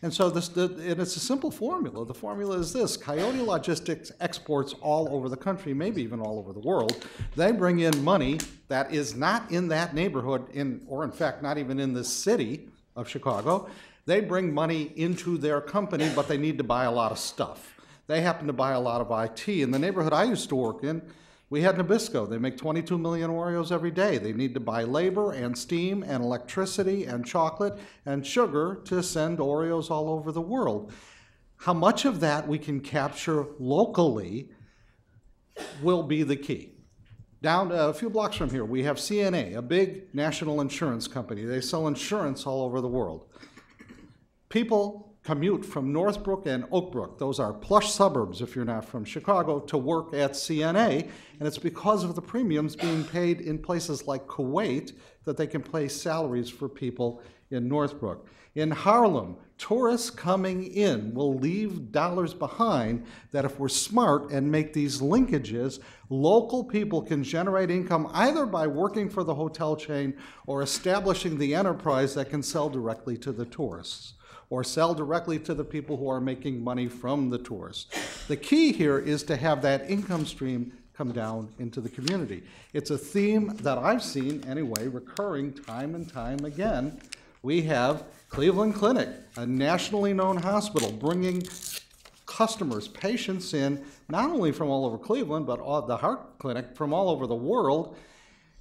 And so and it's a simple formula. The formula is this: Coyote Logistics exports all over the country, maybe even all over the world. They bring in money that is not in that neighborhood, or in fact, not even in the city of Chicago. They bring money into their company, but they need to buy a lot of stuff. They happen to buy a lot of IT. In the neighborhood I used to work in, we had Nabisco. They make 22 million Oreos every day. They need to buy labor and steam and electricity and chocolate and sugar to send Oreos all over the world. How much of that we can capture locally will be the key. Down a few blocks from here, we have CNA, a big national insurance company. They sell insurance all over the world. People commute from Northbrook and Oakbrook, those are plush suburbs if you're not from Chicago, to work at CNA, and it's because of the premiums being paid in places like Kuwait that they can pay salaries for people in Northbrook. In Harlem, tourists coming in will leave dollars behind that if we're smart and make these linkages, local people can generate income either by working for the hotel chain or establishing the enterprise that can sell directly to the tourists, or sell directly to the people who are making money from the tourists. The key here is to have that income stream come down into the community. It's a theme that I've seen, anyway, recurring time and time again. We have Cleveland Clinic, a nationally known hospital, bringing customers, patients in, not only from all over Cleveland, but the heart clinic from all over the world,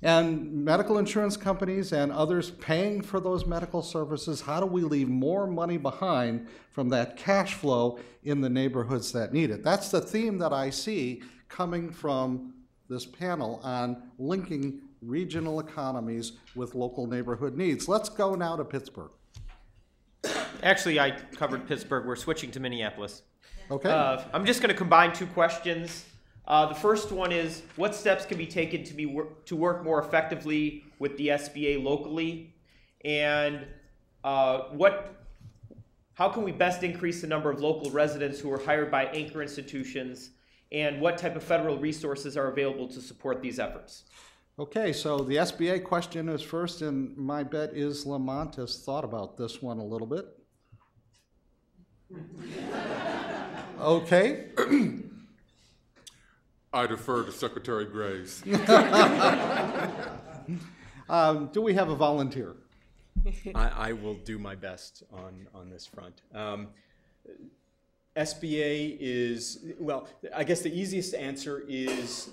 and medical insurance companies and others paying for those medical services. How do we leave more money behind from that cash flow in the neighborhoods that need it? That's the theme that I see coming from this panel on linking regional economies with local neighborhood needs. Let's go now to Pittsburgh. Actually, I covered Pittsburgh. We're switching to Minneapolis. Okay. I'm just going to combine two questions. The first one is, what steps can be taken to work more effectively with the SBA locally? And how can we best increase the number of local residents who are hired by anchor institutions? And what type of federal resources are available to support these efforts? Okay, so the SBA question is first, and my bet is Lamont has thought about this one a little bit. Okay. I defer to Secretary Graves. Do we have a volunteer? I will do my best on this front. SBA is, well, I guess the easiest answer is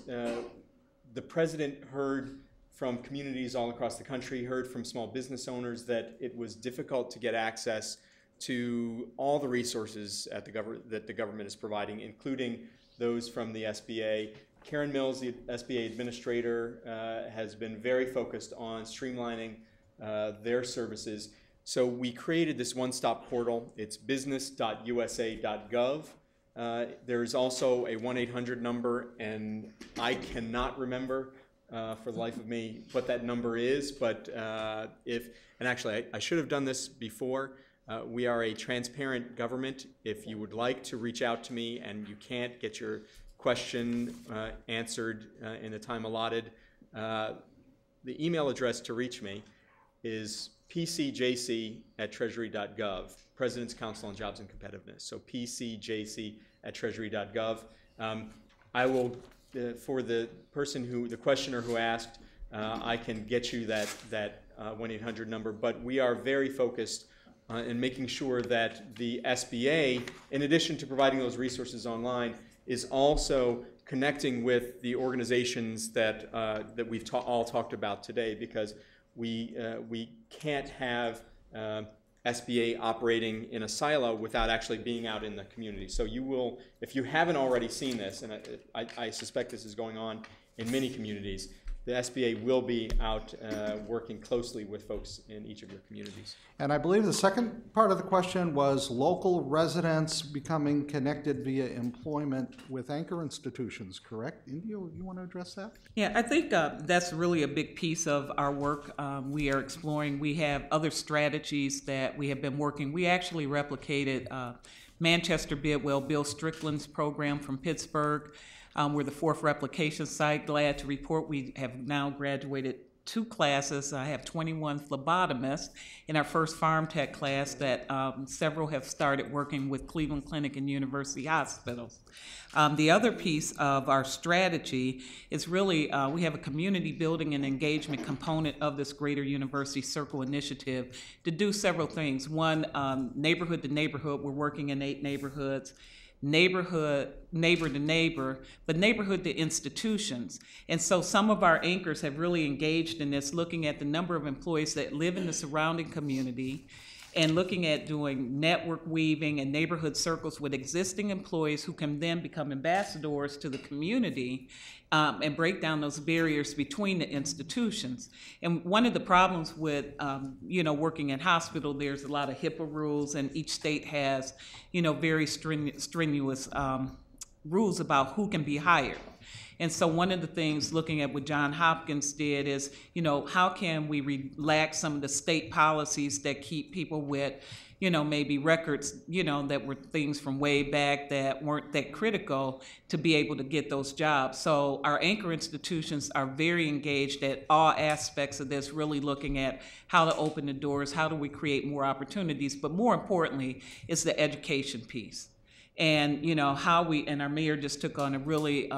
the president heard from communities all across the country, heard from small business owners that it was difficult to get access to all the resources that the government is providing, including those from the SBA. Karen Mills, the SBA administrator, has been very focused on streamlining their services. So we created this one-stop portal. It's business.usa.gov. There's also a 1-800 number, and I cannot remember for the life of me what that number is, but and actually I should have done this before. We are a transparent government. If you would like to reach out to me and you can't get your question answered in the time allotted, the email address to reach me is pcjc@treasury.gov, President's Council on Jobs and Competitiveness. So pcjc@treasury.gov. I will, for the questioner who asked, I can get you that 1-800 number, but we are very focused in making sure that the SBA, in addition to providing those resources online, is also connecting with the organizations that we've all talked about today, because we can't have SBA operating in a silo without actually being out in the community. So you will, if you haven't already seen this, and I suspect this is going on in many communities, the SBA will be out working closely with folks in each of your communities. And I believe the second part of the question was local residents becoming connected via employment with anchor institutions, correct? India, you want to address that? Yeah, I think that's really a big piece of our work. We are exploring, we have other strategies that we have been working. We actually replicated Manchester Bidwell, Bill Strickland's program from Pittsburgh. We're the 4th replication site. Glad to report we have now graduated 2 classes. I have 21 phlebotomists in our first Farm Tech class that several have started working with Cleveland Clinic and University Hospitals. The other piece of our strategy is really, we have a community building and engagement component of this Greater University Circle initiative to do several things. One, neighborhood to neighborhood, we're working in 8 neighborhoods. Neighbor to neighbor, but neighborhood to institutions. And so some of our anchors have really engaged in this, looking at the number of employees that live in the surrounding community and looking at doing network weaving and neighborhood circles with existing employees who can then become ambassadors to the community and break down those barriers between the institutions. And one of the problems with, working in hospital, there's a lot of HIPAA rules, and each state has, very strenuous rules about who can be hired. And so one of the things looking at what Johns Hopkins did is, how can we relax some of the state policies that keep people with, maybe records, that were things from way back that weren't that critical to be able to get those jobs. So our anchor institutions are very engaged at all aspects of this, really looking at how to open the doors, how do we create more opportunities, but more importantly, it's the education piece. And how and our mayor just took on a really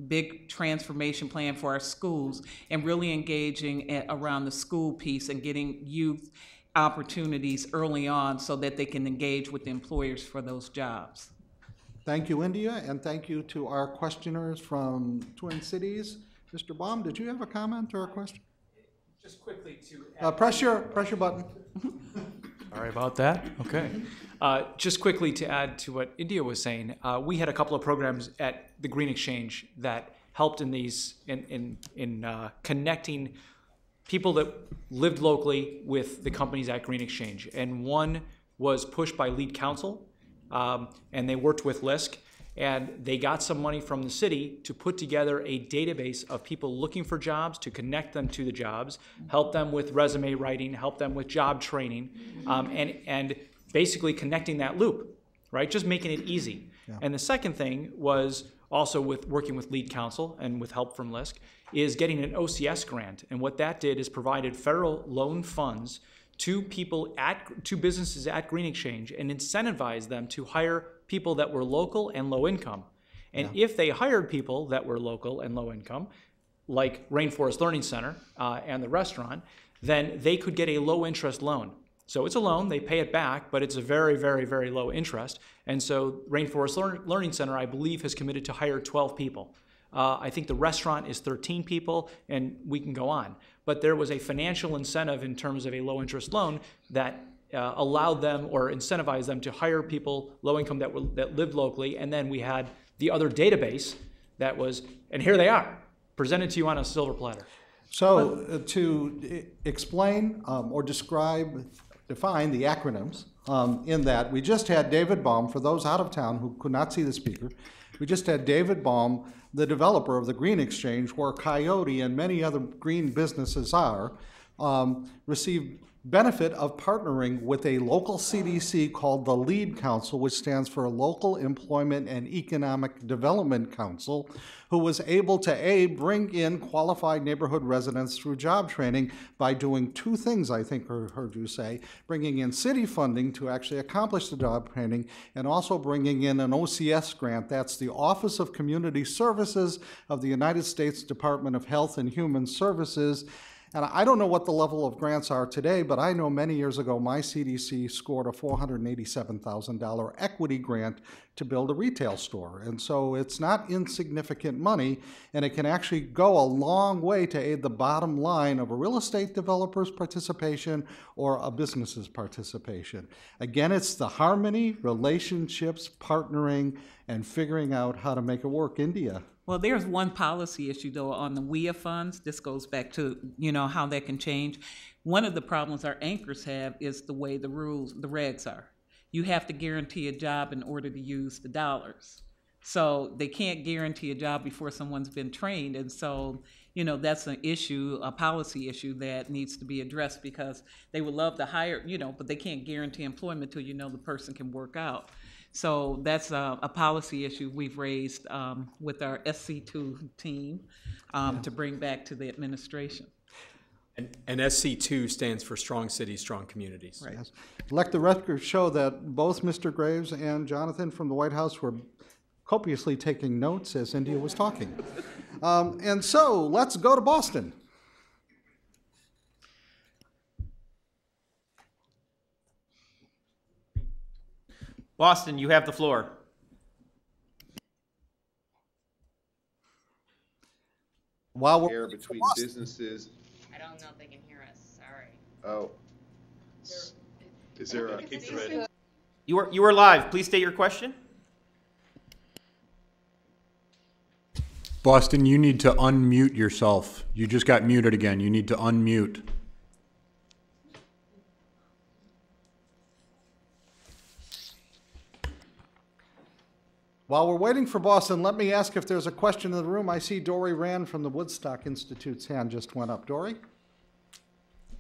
big transformation plan for our schools and really engaging around the school piece and getting youth opportunities early on so that they can engage with the employers for those jobs. Thank you, India, and thank you to our questioners from Twin Cities. Mr. Baum, did you have a comment or a question? Just quickly to press your button. Sorry about that. Okay. Just quickly to add to what India was saying, we had a couple of programs at the Green Exchange that helped in these in connecting people that lived locally with the companies at Green Exchange. And one was pushed by Lead Council, and they worked with LISC, and they got some money from the city to put together a database of people looking for jobs, to connect them to the jobs, help them with resume writing, help them with job training, and basically connecting that loop, right? Just making it easy. Yeah. And the second thing was also with working with Lead Council and with help from LISC is getting an OCS grant. And what that did is provided federal loan funds to businesses at Green Exchange and incentivized them to hire people that were local and low income. And if they hired people that were local and low income, like Rainforest Learning Center and the restaurant, then they could get a low interest loan. So it's a loan, they pay it back, but it's a very, very, very low interest. And so Rainforest Learning Center, I believe, has committed to hire 12 people. I think the restaurant is 13 people, and we can go on. But there was a financial incentive in terms of a low interest loan that allowed them or incentivized them to hire people low income that lived locally. And then we had the other database that was, and here they are, presented to you on a silver platter. So to explain or define the acronyms in that we just had David Baum, for those out of town who could not see the speaker, we just had David Baum, the developer of the Green Exchange, where Coyote and many other green businesses are, received benefit of partnering with a local CDC called the LEAD Council, which stands for Local Employment and Economic Development Council, who was able to bring in qualified neighborhood residents through job training by doing 2 things, I think I heard you say, bringing in city funding to actually accomplish the job training, and also bringing in an OCS grant. That's the Office of Community Services of the United States Department of Health and Human Services. And I don't know what the level of grants are today, but I know many years ago my CDC scored a $487,000 equity grant to build a retail store. And so it's not insignificant money, and it can actually go a long way to aid the bottom line of a real estate developer's participation or a business's participation. Again, it's the harmony, relationships, partnering, and figuring out how to make it work. India. Well, there's one policy issue, though, on the WIA funds. This goes back to, how that can change. One of the problems our anchors have is the way the regs are. You have to guarantee a job in order to use the dollars. So they can't guarantee a job before someone's been trained. And so, that's an issue, a policy issue that needs to be addressed, because they would love to hire, but they can't guarantee employment till the person can work out. So that's a policy issue we've raised with our SC2 team to bring back to the administration. And SC2 stands for Strong Cities, Strong Communities. Right. Yes. Let the record show that both Mr. Graves and Jonathan from the White House were copiously taking notes as India was talking. And so let's go to Boston. Boston, you have the floor. While we're Air between businesses. I don't know if they can hear us. Sorry. Oh. Is there a? You are live. Please state your question. Boston, you need to unmute yourself. You just got muted again. You need to unmute. While we're waiting for Boston, let me ask if there's a question in the room. I see Dory Rand from the Woodstock Institute's hand just went up. Dory?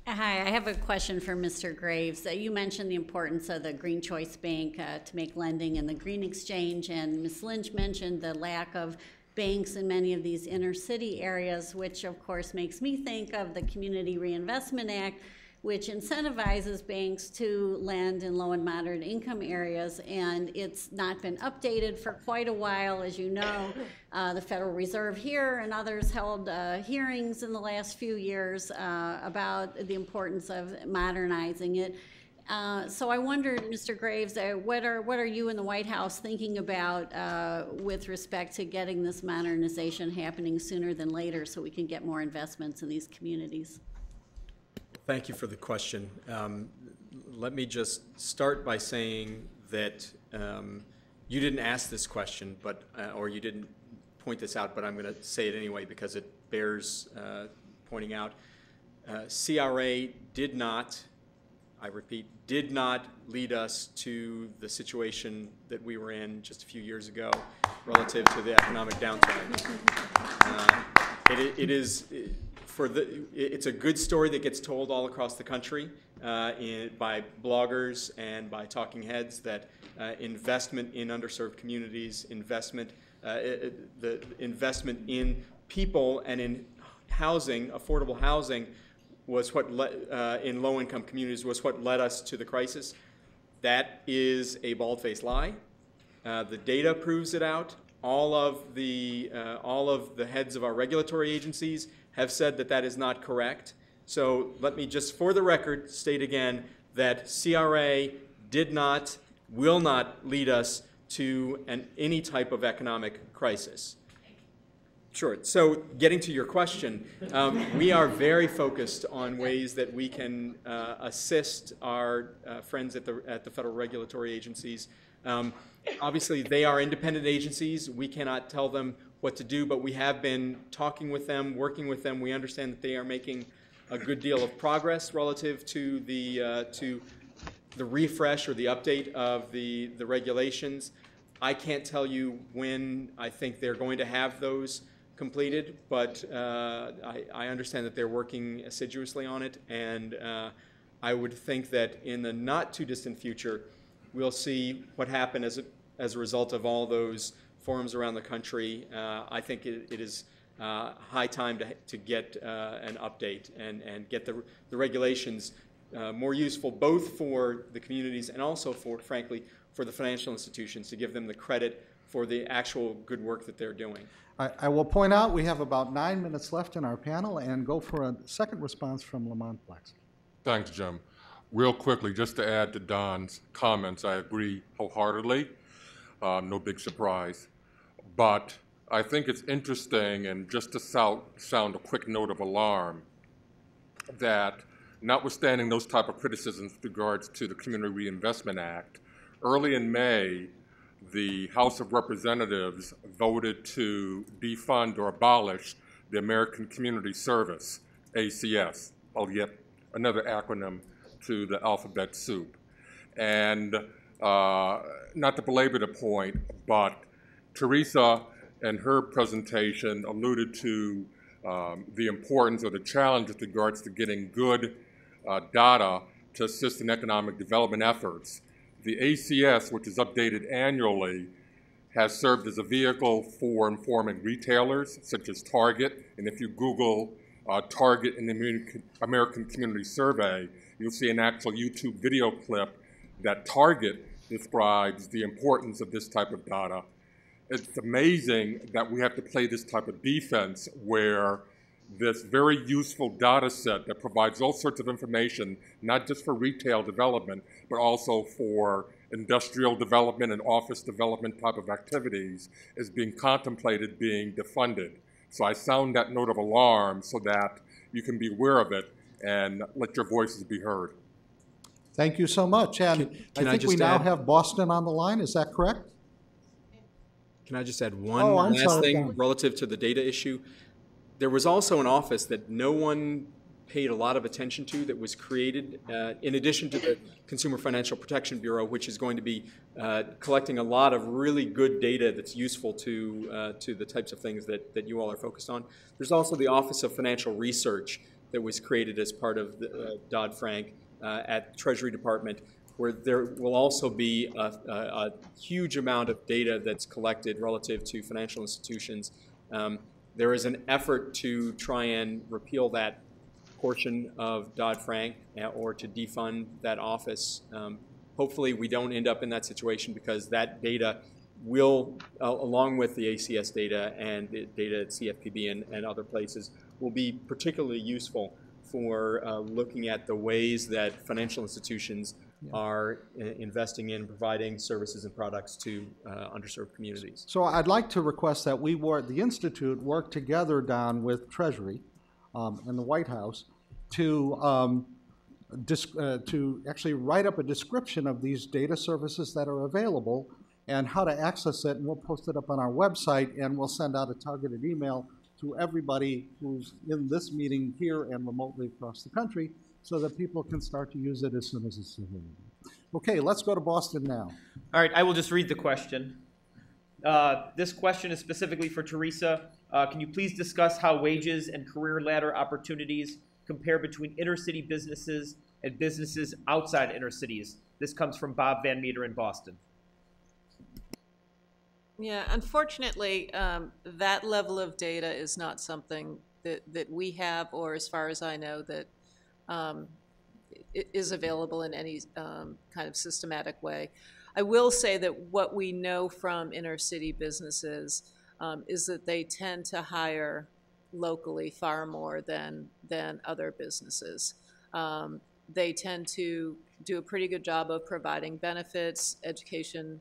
Hi, I have a question for Mr. Graves. You mentioned the importance of the Green Choice Bank to make lending in the Green Exchange, and Ms. Lynch mentioned the lack of banks in many of these inner city areas, which of course makes me think of the Community Reinvestment Act, which incentivizes banks to lend in low and moderate income areas, and it's not been updated for quite a while. As you know, the Federal Reserve here and others held hearings in the last few years about the importance of modernizing it. So I wondered, Mr. Graves, what are you in the White House thinking about with respect to getting this modernization happening sooner than later so we can get more investments in these communities? Thank you for the question. Let me just start by saying that you didn't ask this question, but or you didn't point this out, but I'm going to say it anyway because it bears pointing out. CRA did not, I repeat, did not lead us to the situation that we were in just a few years ago relative to the economic downturn. It's a good story that gets told all across the country by bloggers and by talking heads that investment in underserved communities, the investment in people and in housing, affordable housing, was what in low-income communities was what led us to the crisis. That is a bald-faced lie. The data proves it out. All of the heads of our regulatory agencies have said that that is not correct. So let me just, for the record, state again that CRA did not, will not lead us to any type of economic crisis. Sure. So getting to your question, we are very focused on ways that we can assist our friends at the federal regulatory agencies. Obviously, they are independent agencies. We cannot tell them what to do, but we have been talking with them, working with them. We understand that they are making a good deal of progress relative to the refresh or the update of the regulations. I can't tell you when I think they're going to have those completed, but I understand that they're working assiduously on it, and I would think that in the not too distant future, we'll see what happened as a result of all those forums around the country. I think it is high time to get an update and get the regulations more useful, both for the communities and also frankly, for the financial institutions, to give them the credit for the actual good work that they're doing. I will point out we have about 9 minutes left in our panel and go for a second response from Lamont Flex. Thanks, Jim. Real quickly, just to add to Don's comments, I agree wholeheartedly. No big surprise. But I think it's interesting, and just to sound a quick note of alarm, that notwithstanding those type of criticisms with regards to the Community Reinvestment Act, early in May, the House of Representatives voted to defund or abolish the American Community Service, ACS, yet another acronym to the alphabet soup. And not to belabor the point, but Teresa in her presentation alluded to the importance or the challenge with regards to getting good data to assist in economic development efforts. The ACS, which is updated annually, has served as a vehicle for informing retailers such as Target. And if you Google Target and the American Community Survey, you'll see an actual YouTube video clip that Target describes the importance of this type of data. It's amazing that we have to play this type of defense where this very useful data set that provides all sorts of information, not just for retail development, but also for industrial development and office development type of activities, is being contemplated being defunded. So I sound that note of alarm so that you can be aware of it and let your voices be heard. Thank you so much. And Can I I think we just now add- have Boston on the line. Is that correct? Can I just add one Oh, I'm last sorry, thing Don. relative to the data issue? There was also an office that no one paid a lot of attention to that was created in addition to the Consumer Financial Protection Bureau, which is going to be collecting a lot of really good data that's useful to the types of things that you all are focused on. There's also the Office of Financial Research that was created as part of the, Dodd-Frank at the Treasury Department, where there will also be a huge amount of data that's collected relative to financial institutions. There is an effort to try and repeal that portion of Dodd-Frank or to defund that office. Hopefully we don't end up in that situation, because that data will, along with the ACS data and the data at CFPB and other places, will be particularly useful for looking at the ways that financial institutions are investing in providing services and products to underserved communities. So I'd like to request that we, the Institute, work together, Don, with Treasury and the White House to actually write up a description of these data services that are available and how to access it, and we'll post it up on our website, and we'll send out a targeted email to everybody who's in this meeting here and remotely across the country, so that people can start to use it as soon as it's available. Okay, let's go to Boston now. All right, I will just read the question. This question is specifically for Teresa. Can you please discuss how wages and career ladder opportunities compare between inner city businesses and businesses outside inner cities? This comes from Bob Van Meter in Boston. Yeah, unfortunately, that level of data is not something that we have, or as far as I know, that it is available in any kind of systematic way. I will say that what we know from inner city businesses is that they tend to hire locally far more than other businesses. They tend to do a pretty good job of providing benefits, education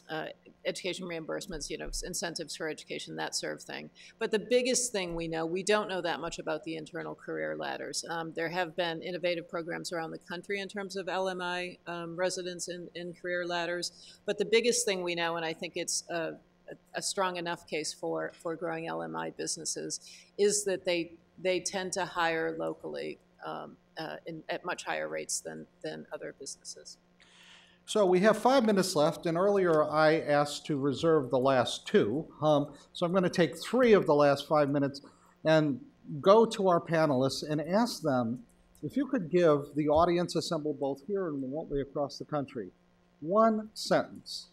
reimbursements, incentives for education, that sort of thing. But the biggest thing we know, we don't know that much about the internal career ladders. There have been innovative programs around the country in terms of LMI residents in career ladders. But the biggest thing we know, and I think it's a strong enough case for growing LMI businesses, is that they tend to hire locally at much higher rates than other businesses. So we have 5 minutes left, and earlier I asked to reserve the last 2. So I'm going to take 3 of the last 5 minutes and go to our panelists and ask them if you could give the audience assembled both here and remotely across the country 1 sentence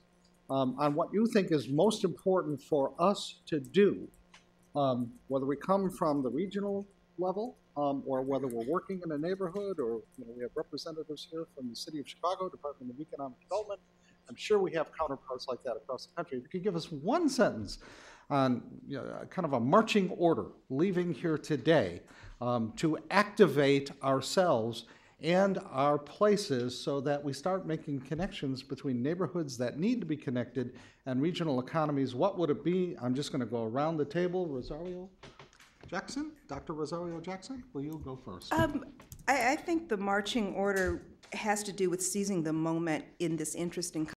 on what you think is most important for us to do, whether we come from the regional level or whether we're working in a neighborhood, or we have representatives here from the City of Chicago, Department of Economic Development. I'm sure we have counterparts like that across the country. If you could give us 1 sentence on kind of a marching order leaving here today to activate ourselves and our places so that we start making connections between neighborhoods that need to be connected and regional economies, what would it be? I'm just going to go around the table. Rosario Jackson, Dr. Rosario Jackson, will you go first? I think the marching order has to do with seizing the moment in this interesting